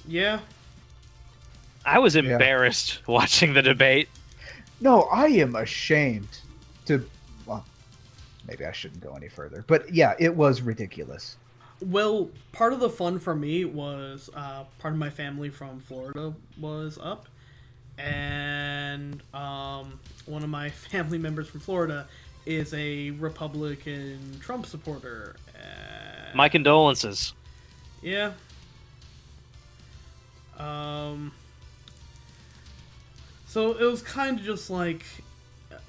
yeah. I was embarrassed watching the debate. No, I am ashamed to... Well, maybe I shouldn't go any further. But yeah, it was ridiculous. Well, part of the fun for me was part of my family from Florida was up, and one of my family members from Florida is a Republican Trump supporter. My condolences. Yeah. So it was kind of just like,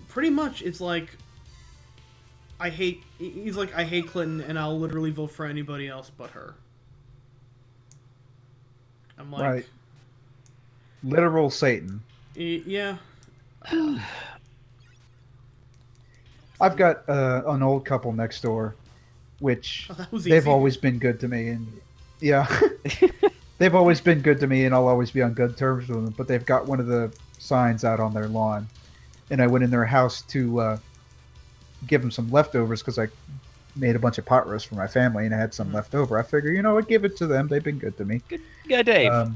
pretty much it's like, he's like, I hate Clinton and I'll literally vote for anybody else but her. I'm like... Right. Literal Satan. Yeah. I've got an old couple next door, which That was they've easy. always been good to me. And yeah, they've always been good to me and I'll always be on good terms with them. But they've got one of the signs out on their lawn. And I went in their house to give them some leftovers because I made a bunch of pot roast for my family and I had some left over. I figure, I'd give it to them. They've been good to me. Yeah, Dave.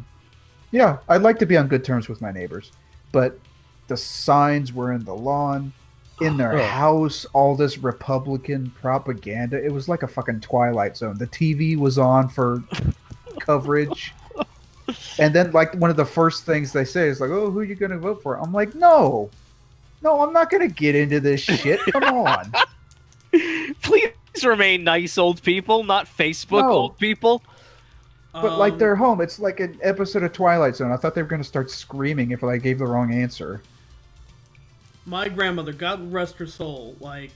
Yeah, I'd like to be on good terms with my neighbors. But the signs were in the lawn, in their house, all this Republican propaganda. It was like a fucking Twilight Zone. The TV was on for coverage. And then, like, one of the first things they say is like, "Oh, who are you gonna vote for?" I'm like, "No, I'm not gonna get into this shit. Come on." Please remain nice old people, not Facebook No. old people. But like, they're home. It's like an episode of Twilight Zone. I thought they were gonna start screaming if I gave the wrong answer. My grandmother, God rest her soul, like,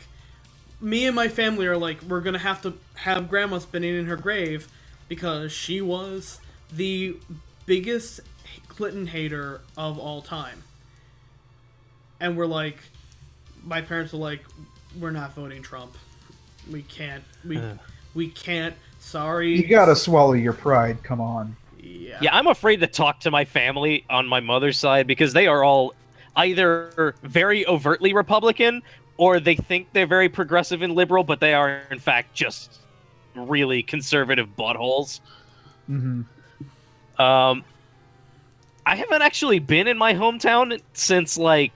me and my family are like, we're gonna have to have grandma spinning in her grave because she was the biggest Clinton hater of all time. And we're like, my parents are like, we're not voting Trump. We can't. We can't. Sorry. You gotta swallow your pride. Come on. Yeah, I'm afraid to talk to my family on my mother's side because they are all either very overtly Republican or they think they're very progressive and liberal, but they are, in fact, just really conservative buttholes. Mm-hmm. I haven't actually been in my hometown since, like,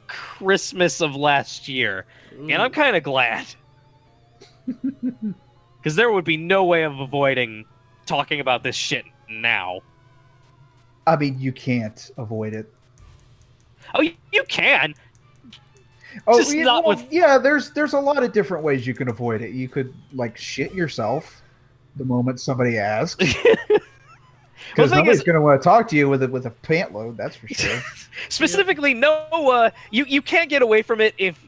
Christmas of last year, and I'm kind of glad. Because there would be no way of avoiding talking about this shit now. I mean, you can't avoid it. Oh, you can. Oh, Just not with... yeah. There's a lot of different ways you can avoid it. You could, like, shit yourself the moment somebody asks, because nobody's going to want to talk to you with a pant load. That's for sure. Specifically, no. You can't get away from it if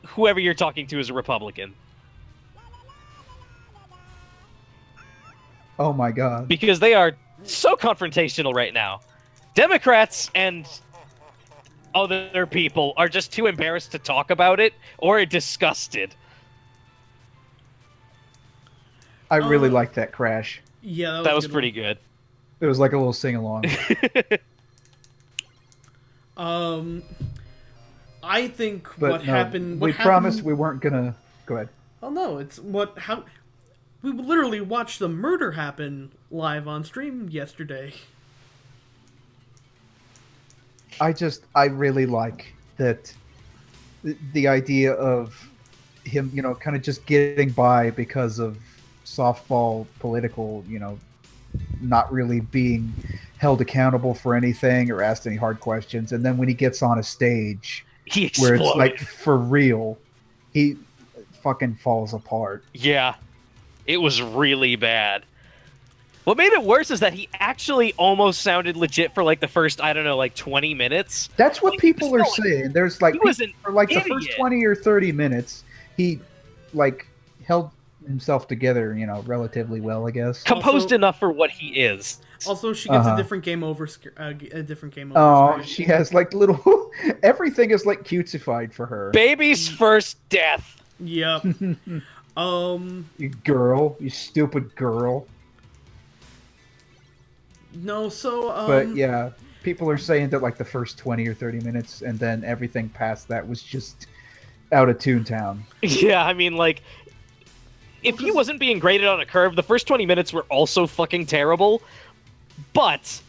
whoever you're talking to is a Republican. Oh my god. Because they are so confrontational right now. Democrats and other people are just too embarrassed to talk about it or disgusted. I really liked that crash. Yeah, that was pretty good. It was like a little sing-along. I think but what happened... we promised we weren't gonna... Go ahead. Oh no, it's how... We literally watched the murder happen live on stream yesterday. I really like that the idea of him, kind of just getting by because of softball political, not really being held accountable for anything or asked any hard questions. And then when he gets on a stage where it's like for real, he fucking falls apart. Yeah. It was really bad. What made it worse is that he actually almost sounded legit for like the first, 20 minutes. That's what people are saying. There's like, for like idiot. The first 20 or 30 minutes, he like held himself together, relatively well, I guess. Composed enough for what he is. Also, she gets a different game over. A different game over. Oh, she has like little. Everything is like cutesified for her. Baby's first death. Yep. You girl, you stupid girl. No, so But yeah, people are saying that like the first 20 or 30 minutes, and then everything past that was just out of Toontown. Yeah, I mean, like, if he wasn't being graded on a curve, the first 20 minutes were also fucking terrible. But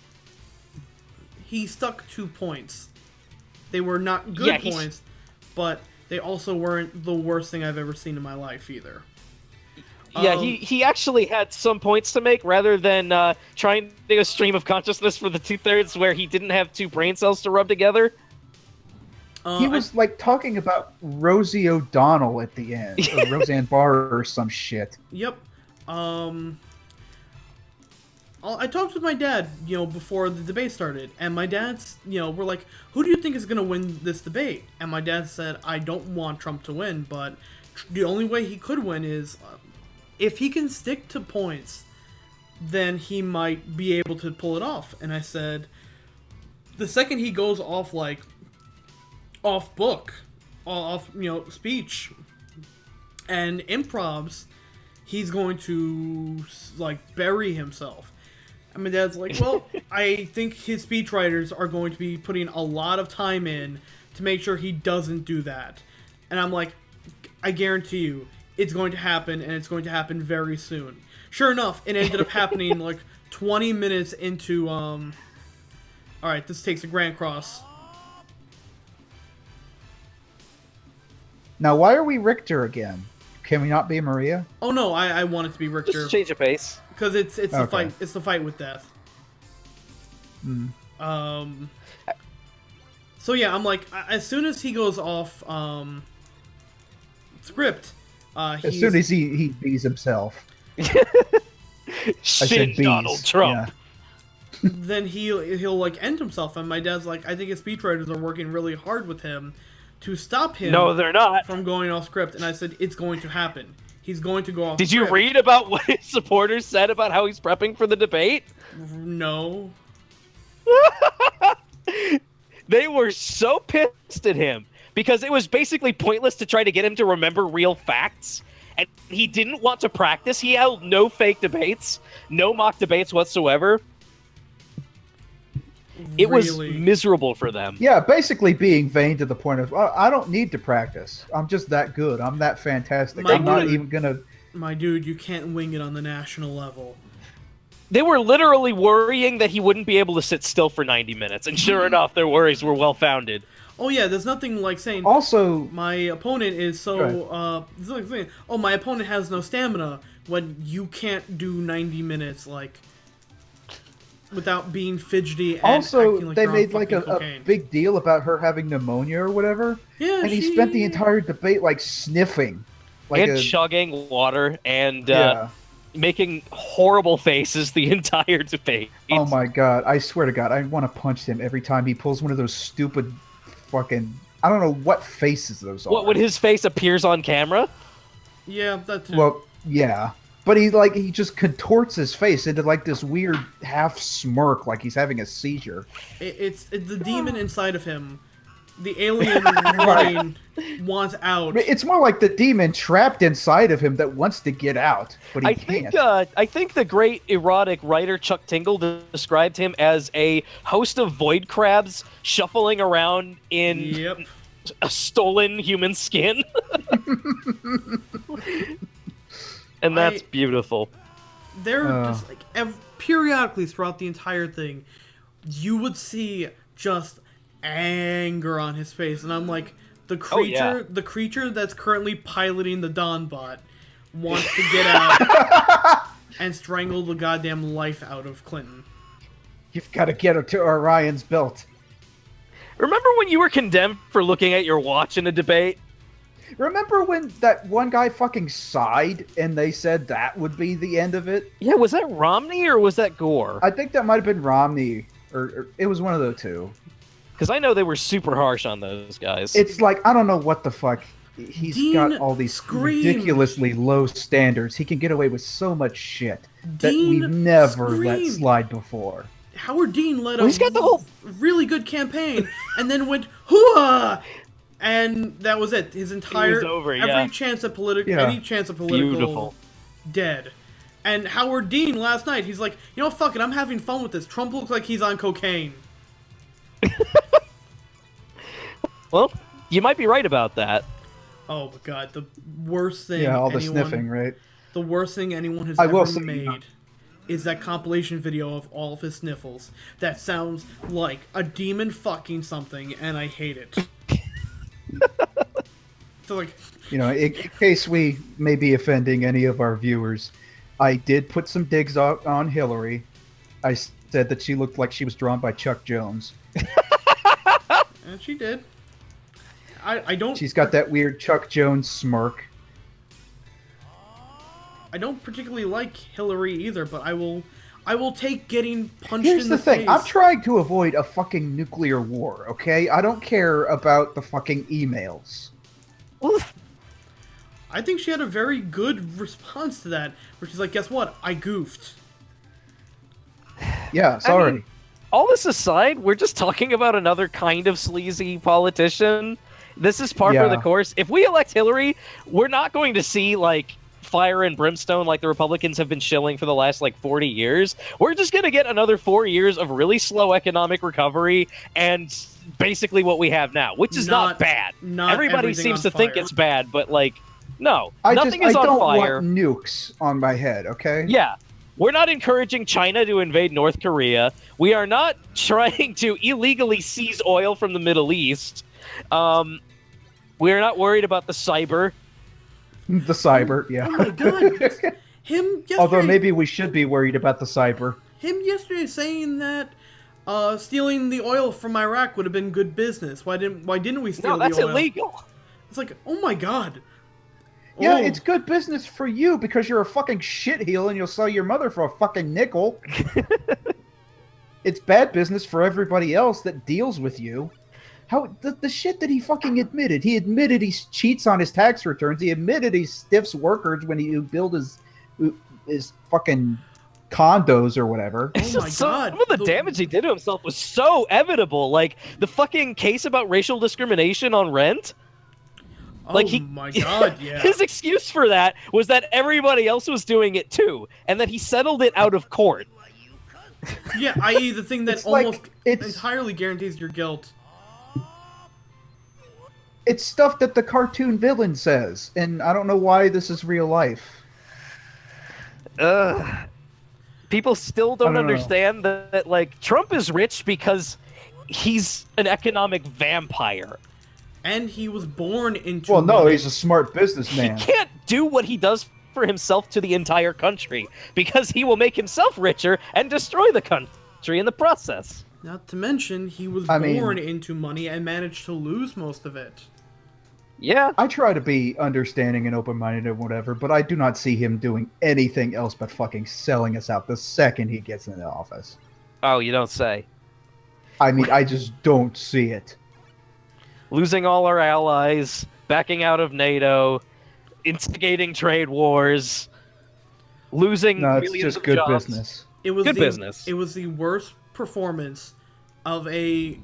he stuck 2 points. They were not good points, but they also weren't the worst thing I've ever seen in my life either. Yeah, he actually had some points to make rather than trying to do a stream of consciousness for the 2/3 where he didn't have 2 brain cells to rub together. He was like talking about Rosie O'Donnell at the end, or Roseanne Barr or some shit. Yep. I talked with my dad, before the debate started, and my dad's, we're like, who do you think is going to win this debate? And my dad said, I don't want Trump to win, but the only way he could win is if he can stick to points, then he might be able to pull it off. And I said, the second he goes off, like, off book, off, speech, and improvs, he's going to, like, bury himself. And my dad's like, well, I think his speechwriters are going to be putting a lot of time in to make sure he doesn't do that. And I'm like, I guarantee you, it's going to happen, and it's going to happen very soon. Sure enough, it ended up happening, like, 20 minutes into, Alright, this takes a Grand Cross. Now, why are we Richter again? Can we not be Maria? Oh no, I want it to be Richter. Just change of pace. Because it's the fight. It's the fight with death. So yeah, I'm like, as soon as he goes off script, As soon as he bees himself. Shit, bees. Donald Trump. Yeah. then he'll like end himself, and my dad's like, I think his speechwriters are working really hard with him to stop him. No, they're not. From going off script, and I said it's going to happen. He's going to go off. Did you read about what his supporters said about how he's prepping for the debate? No. They were so pissed at him because it was basically pointless to try to get him to remember real facts. And he didn't want to practice. He held no fake debates, no mock debates whatsoever. It was miserable for them. Yeah, basically being vain to the point of, I don't need to practice. I'm just that good. I'm that fantastic. I'm not even going to... My dude, you can't wing it on the national level. They were literally worrying that he wouldn't be able to sit still for 90 minutes. And sure enough, their worries were well-founded. Oh yeah, there's nothing like saying, also, my opponent is so, it's like saying, oh, my opponent has no stamina, when you can't do 90 minutes, like, without being fidgety and also, acting like they you're on made like fucking a big deal about her having pneumonia or whatever. Yeah, and he spent the entire debate like sniffing. Like and chugging water and making horrible faces the entire debate. Oh my god, I swear to god, I want to punch him every time he pulls one of those stupid fucking... I don't know what faces those are. What, when his face appears on camera? Yeah, that's... Well, yeah. But he just contorts his face into like this weird half smirk, like he's having a seizure. It's the demon inside of him. The alien running wants out. It's more like the demon trapped inside of him that wants to get out, but he can't. I think the great erotic writer Chuck Tingle described him as a host of void crabs shuffling around in a stolen human skin. And that's beautiful. They're just like periodically throughout the entire thing, you would see just anger on his face, and I'm like, the creature that's currently piloting the Dawnbot wants to get out and strangle the goddamn life out of Clinton. You've got to get her to Orion's belt. Remember when you were condemned for looking at your watch in a debate? Remember when that one guy fucking sighed and they said that would be the end of it? Yeah, was that Romney or was that Gore? I think that might have been Romney, or it was one of the two. Because I know they were super harsh on those guys. It's like, I don't know what the fuck. He's got all these ridiculously low standards. He can get away with so much shit that we've never let slide before. Howard Dean led he's got the whole really good campaign and then went, hooah! And that was it. His entire it was over, every chance of any chance of political dead. And Howard Dean last night, he's like, you know, fuck it, I'm having fun with this. Trump looks like he's on cocaine. Well, you might be right about that. Oh my god, the worst thing. Yeah, all the sniffing, right? The worst thing anyone has ever made is that compilation video of all of his sniffles. That sounds like a demon fucking something, and I hate it. So, like, you know, in case we may be offending any of our viewers, I did put some digs on Hillary. I said that she looked like she was drawn by Chuck Jones. And she did. I don't... She's got that weird Chuck Jones smirk. I don't particularly like Hillary either, but I will take getting punched Here's in the the thing. face. I'm trying to avoid a fucking nuclear war, okay? I don't care about the fucking emails. I think she had a very good response to that, where she's like, guess what? I goofed. Yeah, sorry. I mean, all this aside, we're just talking about another kind of sleazy politician. This is par for the course. If we elect Hillary, we're not going to see, like, fire and brimstone like the Republicans have been shilling for the last, like, 40 years. We're just going to get another 4 years of really slow economic recovery and basically what we have now, which is not bad. Everybody seems to think it's bad, but, like, no. Nothing is on fire. I don't want nukes on my head, okay? Yeah. We're not encouraging China to invade North Korea. We are not trying to illegally seize oil from the Middle East. We are not worried about the cyber. The cyber, yeah. Oh my god. Him yesterday, Although maybe we should be worried about the cyber. Him yesterday saying that stealing the oil from Iraq would have been good business. Why didn't we steal the oil? No, that's illegal. It's like, oh my god. Yeah, Oh. it's good business for you because you're a fucking shitheel and you'll sell your mother for a fucking nickel. It's bad business for everybody else that deals with you. How the shit that he fucking admitted. He admitted he cheats on his tax returns. He admitted he stiffs workers when he build his fucking condos or whatever. Oh my god. Some of the damage he did to himself was so evitable. Like the fucking case about racial discrimination on rent. Oh my god, yeah. His excuse for that was that everybody else was doing it too, and that he settled it out of court. Yeah, i.e. the thing that It's like- almost it's- entirely guarantees your guilt. It's stuff that the cartoon villain says, and I don't know why this is real life. People still I don't don't know. understand that like Trump is rich because he's an economic vampire. And he was born into Well, no, money. he's a smart businessman. He can't do what he does for himself to the entire country because he will make himself richer and destroy the country in the process. Not to mention, he was I mean- born into money and managed to lose most of it. Yeah. I try to be understanding and open-minded and whatever, but I do not see him doing anything else but fucking selling us out the second he gets into office. Oh, you don't say. I mean, I just don't see it. Losing all our allies, backing out of NATO, instigating trade wars, losing No, it's millions just of good jobs. business. It was Good the, business. It was the worst performance of a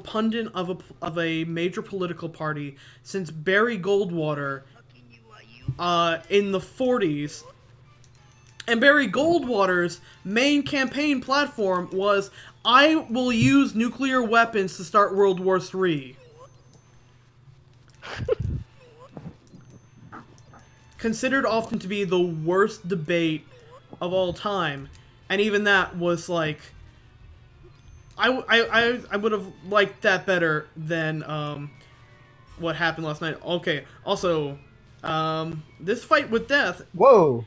pundit of a major political party since Barry Goldwater in the 40s. And Barry Goldwater's main campaign platform was, I will use nuclear weapons to start World War III. Considered often to be the worst debate of all time. And even that was like... I would have liked that better than what happened last night. Okay, also, this fight with death Whoa!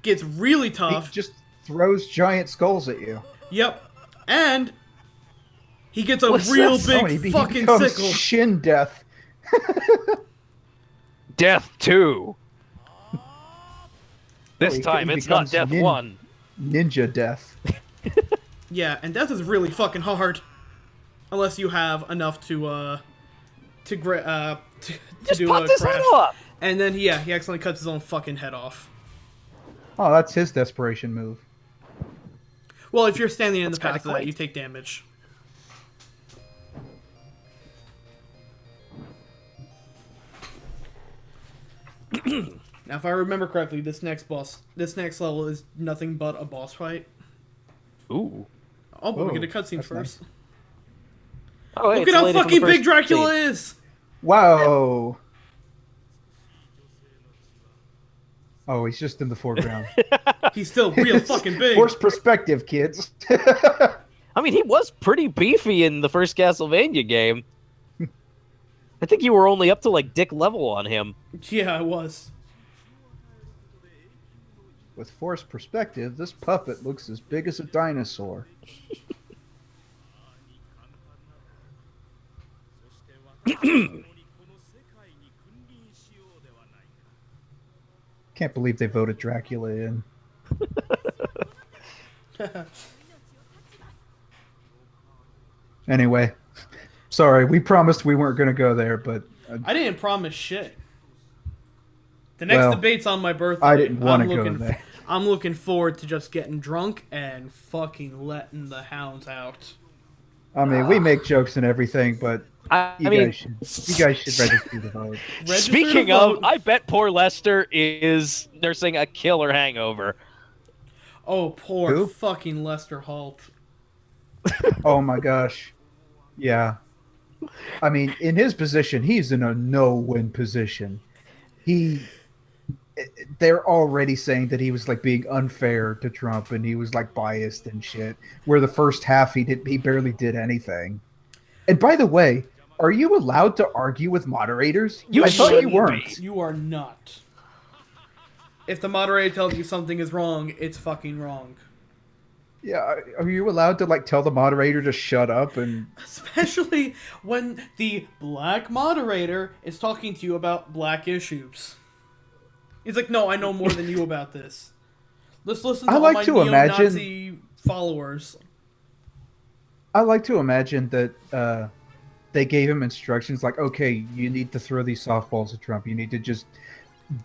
gets really He tough. just throws giant skulls at you. Yep. And he gets a What's real that? big He fucking becomes sickle. Shin Death. Death 2. This he time it's not becomes Death 1. Ninja Death. Yeah, and death is really fucking hard. Unless you have enough to Just do pop a his crash. head off! And then, yeah, he accidentally cuts his own fucking head off. Oh, that's his desperation move. Well, if you're standing in the That's kinda path of that, quaint. you take damage. Now, if I remember correctly, this next level is nothing but a boss fight. Ooh. Oh, but we Oh, get a cutscene that's first. nice. Oh, hey, Look it's at the how lady from the fucking big first Dracula scene. is! Wow. Oh, he's just in the foreground. He's still real fucking big. Forced perspective, kids. I mean, he was pretty beefy in the first Castlevania game. I think you were only up to, like, dick level on him. Yeah, I was. With forced perspective, this puppet looks as big as a dinosaur. Can't believe they voted Dracula in. Anyway, sorry, we promised we weren't going to go there, but I didn't promise shit. The next Well, debate's on my birthday. I didn't want I'm to go looking- there. I'm looking forward to just getting drunk and fucking letting the hounds out. I mean, we make jokes and everything, but I you mean, guys should register the vote. Register speaking to of, vote. I bet poor Lester is nursing a killer hangover. Oh, poor Who? fucking Lester Holt. Oh my gosh. Yeah. I mean, in his position, he's in a no-win position. They're already saying that he was like being unfair to Trump and he was like biased and shit. Where the first half he barely did anything. And by the way, are you allowed to argue with moderators? You I thought you shouldn't weren't. You are not. If the moderator tells you something is wrong, it's fucking wrong. Yeah, are you allowed to like tell the moderator to shut up and Especially when the black moderator is talking to you about black issues. He's like, no, I know more than you about this. Let's listen I to all like my to imagine neo-Nazi followers. I like to imagine that they gave him instructions like, okay, you need to throw these softballs at Trump. You need to just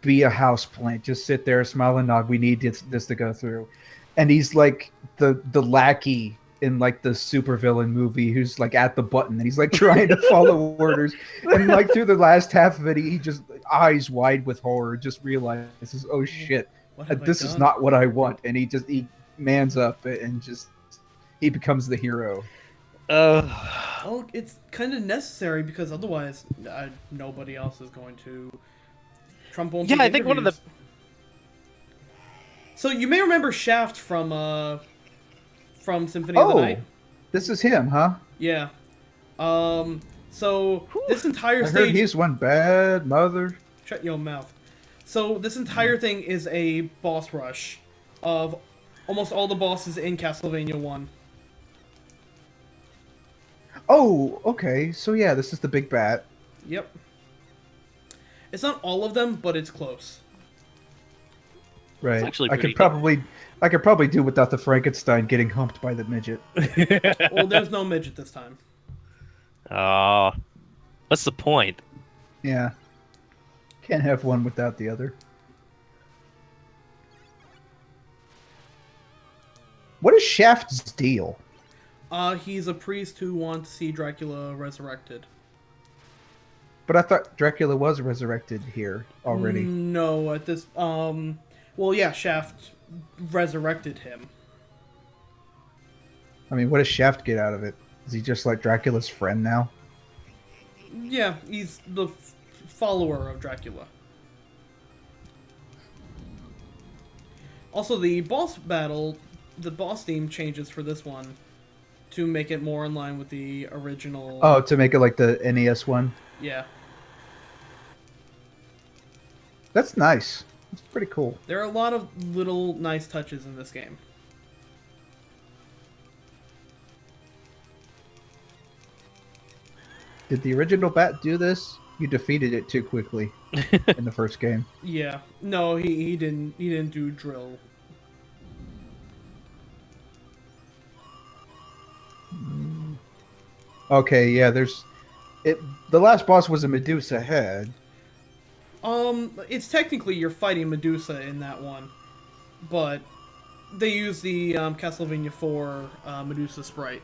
be a house plant. Just sit there, smile and nod. We need this to go through. And he's like the lackey in like the supervillain movie who's like at the button and he's like trying to follow orders. And like through the last half of it, he just eyes wide with horror, just realizes, oh shit, What have I this is done? not what I want. And he mans up and just he becomes the hero. Oh, it's kind of necessary because otherwise, nobody else is going to. Trump won't. Yeah, take I think one of the interviews. So you may remember Shaft from Symphony of the Oh, Night. this is him, huh? Yeah. So this entire I heard stage. he's one bad mother. Shut your mouth. So this entire thing is a boss rush of almost all the bosses in Castlevania 1. Oh, okay. So yeah, this is the big bat. Yep. It's not all of them, but it's close. Right. actually I pretty could probably do without the Frankenstein getting humped by the midget. Well, there's no midget this time. Oh, what's the point? Yeah. Can't have one without the other. What is Shaft's deal? He's a priest who wants to see Dracula resurrected. But I thought Dracula was resurrected here already. No, at this well, yeah, Shaft resurrected him. I mean, what does Shaft get out of it? Is he just like Dracula's friend now? Yeah, he's the follower of Dracula. Also, the boss theme changes for this one to make it more in line with the original. Oh, to make it like the NES one? Yeah. That's nice. That's pretty cool. There are a lot of little nice touches in this game. Did the original bat do this? You defeated it too quickly in the first game. Yeah. No, he didn't do drill. Okay, yeah, there's it. The last boss was a Medusa head. It's technically you're fighting Medusa in that one, but they use the Castlevania 4 Medusa sprite.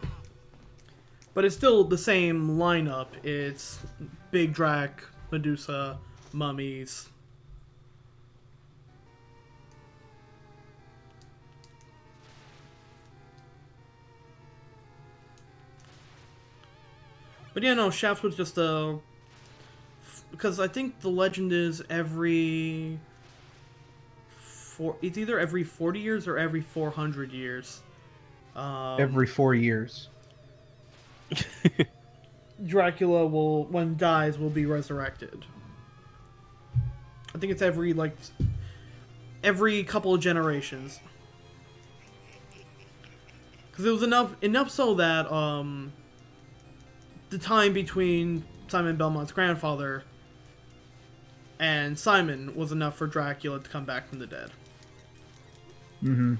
But it's still the same lineup. It's Big Drac, Medusa, mummies. But yeah, no, Shaft was just a... Because I think the legend is it's either every 40 years or every 400 years. Every 4 years. Dracula will, when dies, will be resurrected. I think it's every couple of generations. Because it was enough so that the time between Simon Belmont's grandfather and Simon was enough for Dracula to come back from the dead. Mm-hmm.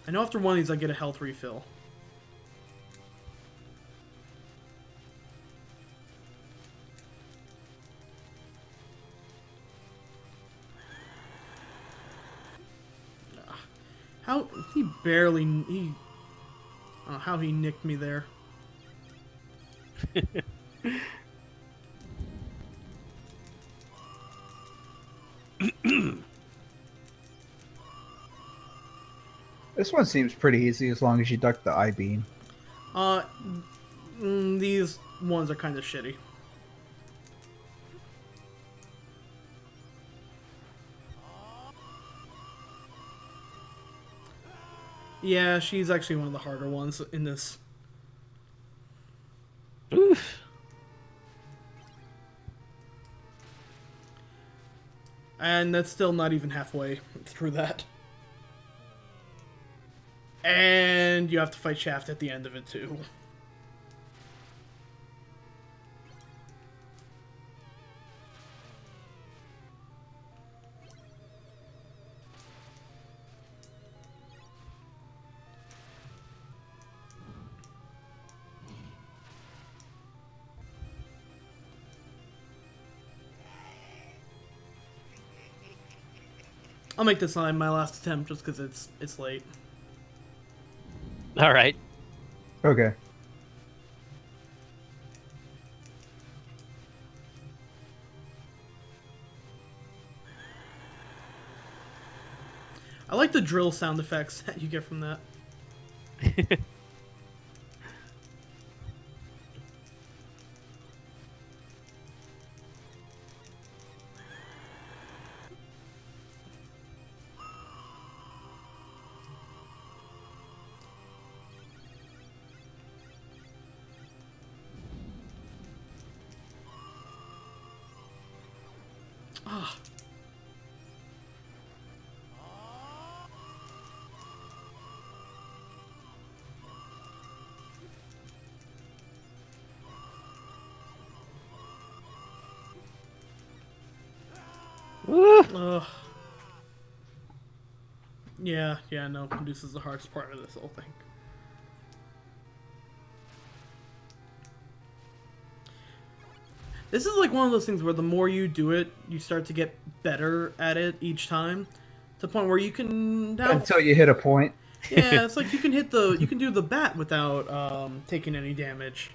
I know after one of these I get a health refill. How he barely I don't know how he nicked me there. This one seems pretty easy as long as you duck the I-beam. These ones are kind of shitty. Yeah, she's actually one of the harder ones in this. Oof. And that's still not even halfway through that. And you have to fight Shaft at the end of it, too. I'll make this my last attempt just because it's late. All right. Okay. I like the drill sound effects that you get from that. Ah. Ugh. Yeah, no, this is the hardest part of this whole thing. This is like one of those things where the more you do it, you start to get better at it each time, to the point where you can now. Until you hit a point. Yeah, it's like you can do the bat without taking any damage.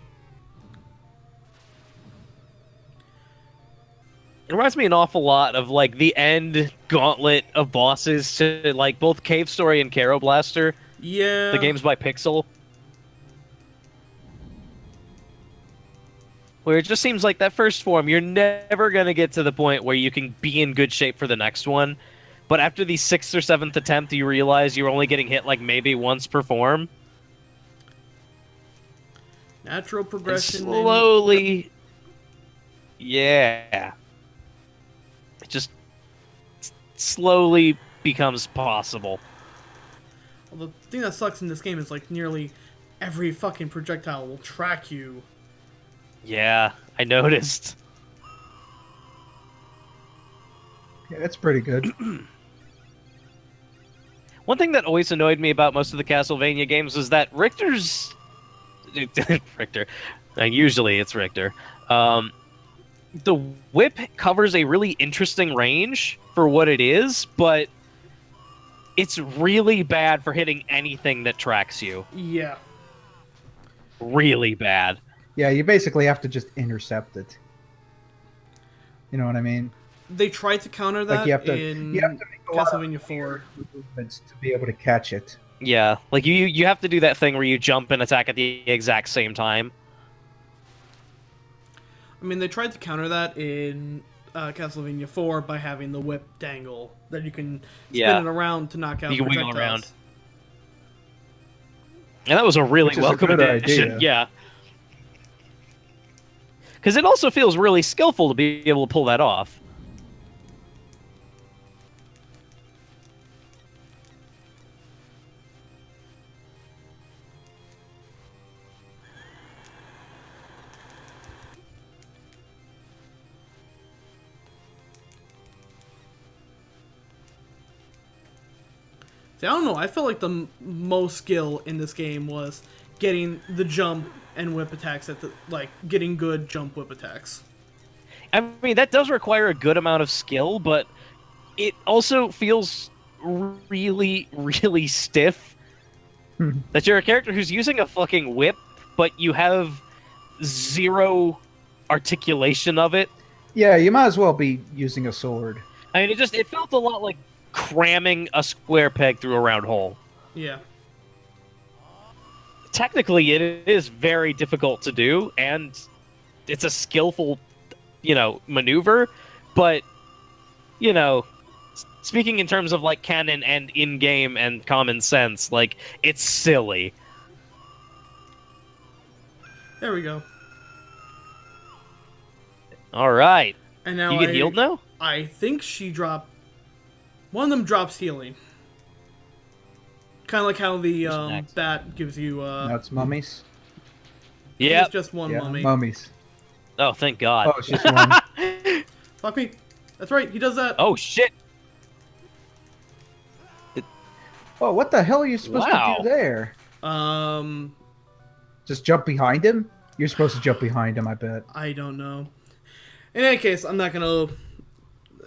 It reminds me an awful lot of like the end gauntlet of bosses to like both Cave Story and Caro Blaster. Yeah. The games by Pixel. Where it just seems like that first form, you're never going to get to the point where you can be in good shape for the next one. But after the 6th or 7th attempt, you realize you're only getting hit like maybe once per form. Natural And progression. slowly... Yeah. It just slowly becomes possible. Well, the thing that sucks in this game is like nearly every fucking projectile will track you. Yeah, I noticed. Yeah, that's pretty good. One thing that always annoyed me about most of the Castlevania games was that Richter's... Richter. Usually it's Richter. The whip covers a really interesting range for what it is, but it's really bad for hitting anything that tracks you. Yeah. Really bad. Yeah, you basically have to just intercept it. You know what I mean? They tried to counter that Like you have to in make a lot of Castlevania 4. movements to be able to catch it. Yeah, like you have to do that thing where you jump and attack at the exact same time. I mean, they tried to counter that in Castlevania 4 by having the whip dangle that you can spin it around to knock out You can wiggle projectiles. around. And that was a really Which is a welcome good addition. idea. Yeah. Because it also feels really skillful to be able to pull that off. See, I don't know. I felt like the most skill in this game was getting the jump and whip attacks at the getting good jump whip attacks. I mean, that does require a good amount of skill, but it also feels really, really stiff. That you're a character who's using a fucking whip, but you have zero articulation of it. Yeah, you might as well be using a sword. I mean, it felt a lot like cramming a square peg through a round hole. Yeah. Technically, it is very difficult to do, and it's a skillful, maneuver, but, speaking in terms of, like, canon and in-game and common sense, like, it's silly. There we go. All right. And now You get healed now? I think she dropped. One of them drops healing. Kind of like how the next? bat gives you. Now it's mummies. Yeah. It's just one Yeah, mummy. mummies. Oh, thank God. Oh, it's just one. Fuck me. That's right. He does that. Oh shit. Oh, what the hell are you supposed Wow. to do there? Just jump behind him? You're supposed to jump behind him, I bet. I don't know. In any case, I'm not gonna.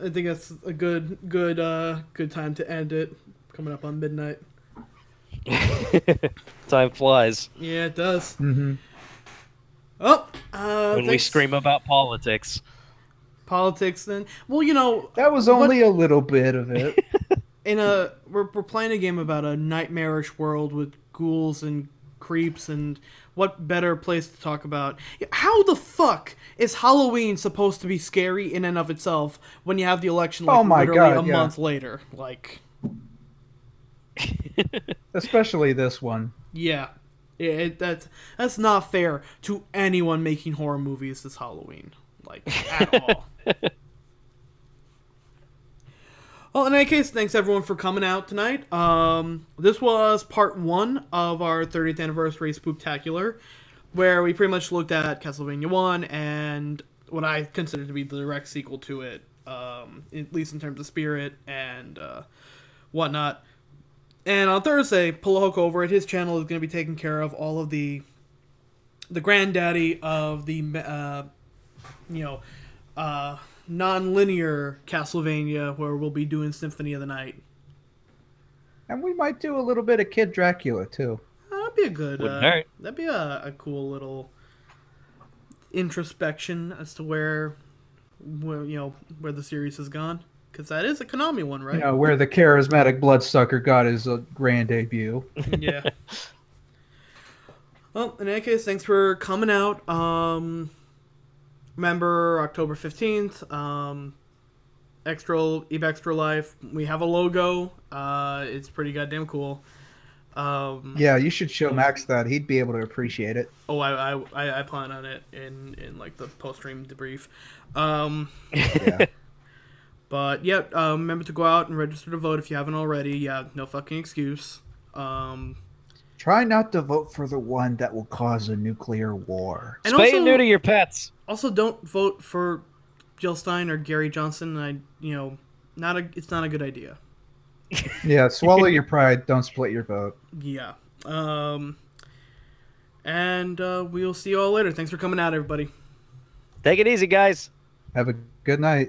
I think that's a good time to end it. Coming up on midnight. Time flies Yeah, it does. Mm-hmm. Oh, when we thanks. scream about politics. Politics. Then, well, you know, That was only a little bit of it. we're playing a game about a nightmarish world with ghouls and creeps, and what better place to talk about? How the fuck is Halloween supposed to be scary in and of itself when you have the election like Oh my literally God, a yeah. month later? Like, Especially this one. yeah, that's not fair to anyone making horror movies this Halloween, like at all. Well, in any case, thanks everyone for coming out tonight. This was part 1 of our 30th anniversary Spooktacular, where we pretty much looked at Castlevania 1 and what I consider to be the direct sequel to it, at least in terms of spirit and whatnot. And on Thursday, pull a hook over at his channel is going to be taking care of all of the granddaddy of the non-linear Castlevania, where we'll be doing Symphony of the Night. And we might do a little bit of Kid Dracula, too. That'd be a good. Wouldn't hurt. That'd be a cool little introspection as to where the series has gone, because that is a Konami one, right? You know, where the charismatic bloodsucker got his grand debut. Yeah. Well, in any case, thanks for coming out. Remember, October 15th, Extra Life. We have a logo. It's pretty goddamn cool. Yeah, you should show Max that. He'd be able to appreciate it. Oh, I plan on it in like the post-stream debrief. Yeah. But yeah, remember to go out and register to vote if you haven't already. Yeah, no fucking excuse. Try not to vote for the one that will cause a nuclear war. And Spay and neuter your pets. Also, don't vote for Jill Stein or Gary Johnson. It's not a good idea. Yeah, swallow your pride. Don't split your vote. Yeah. And we'll see you all later. Thanks for coming out, everybody. Take it easy, guys. Have a good night.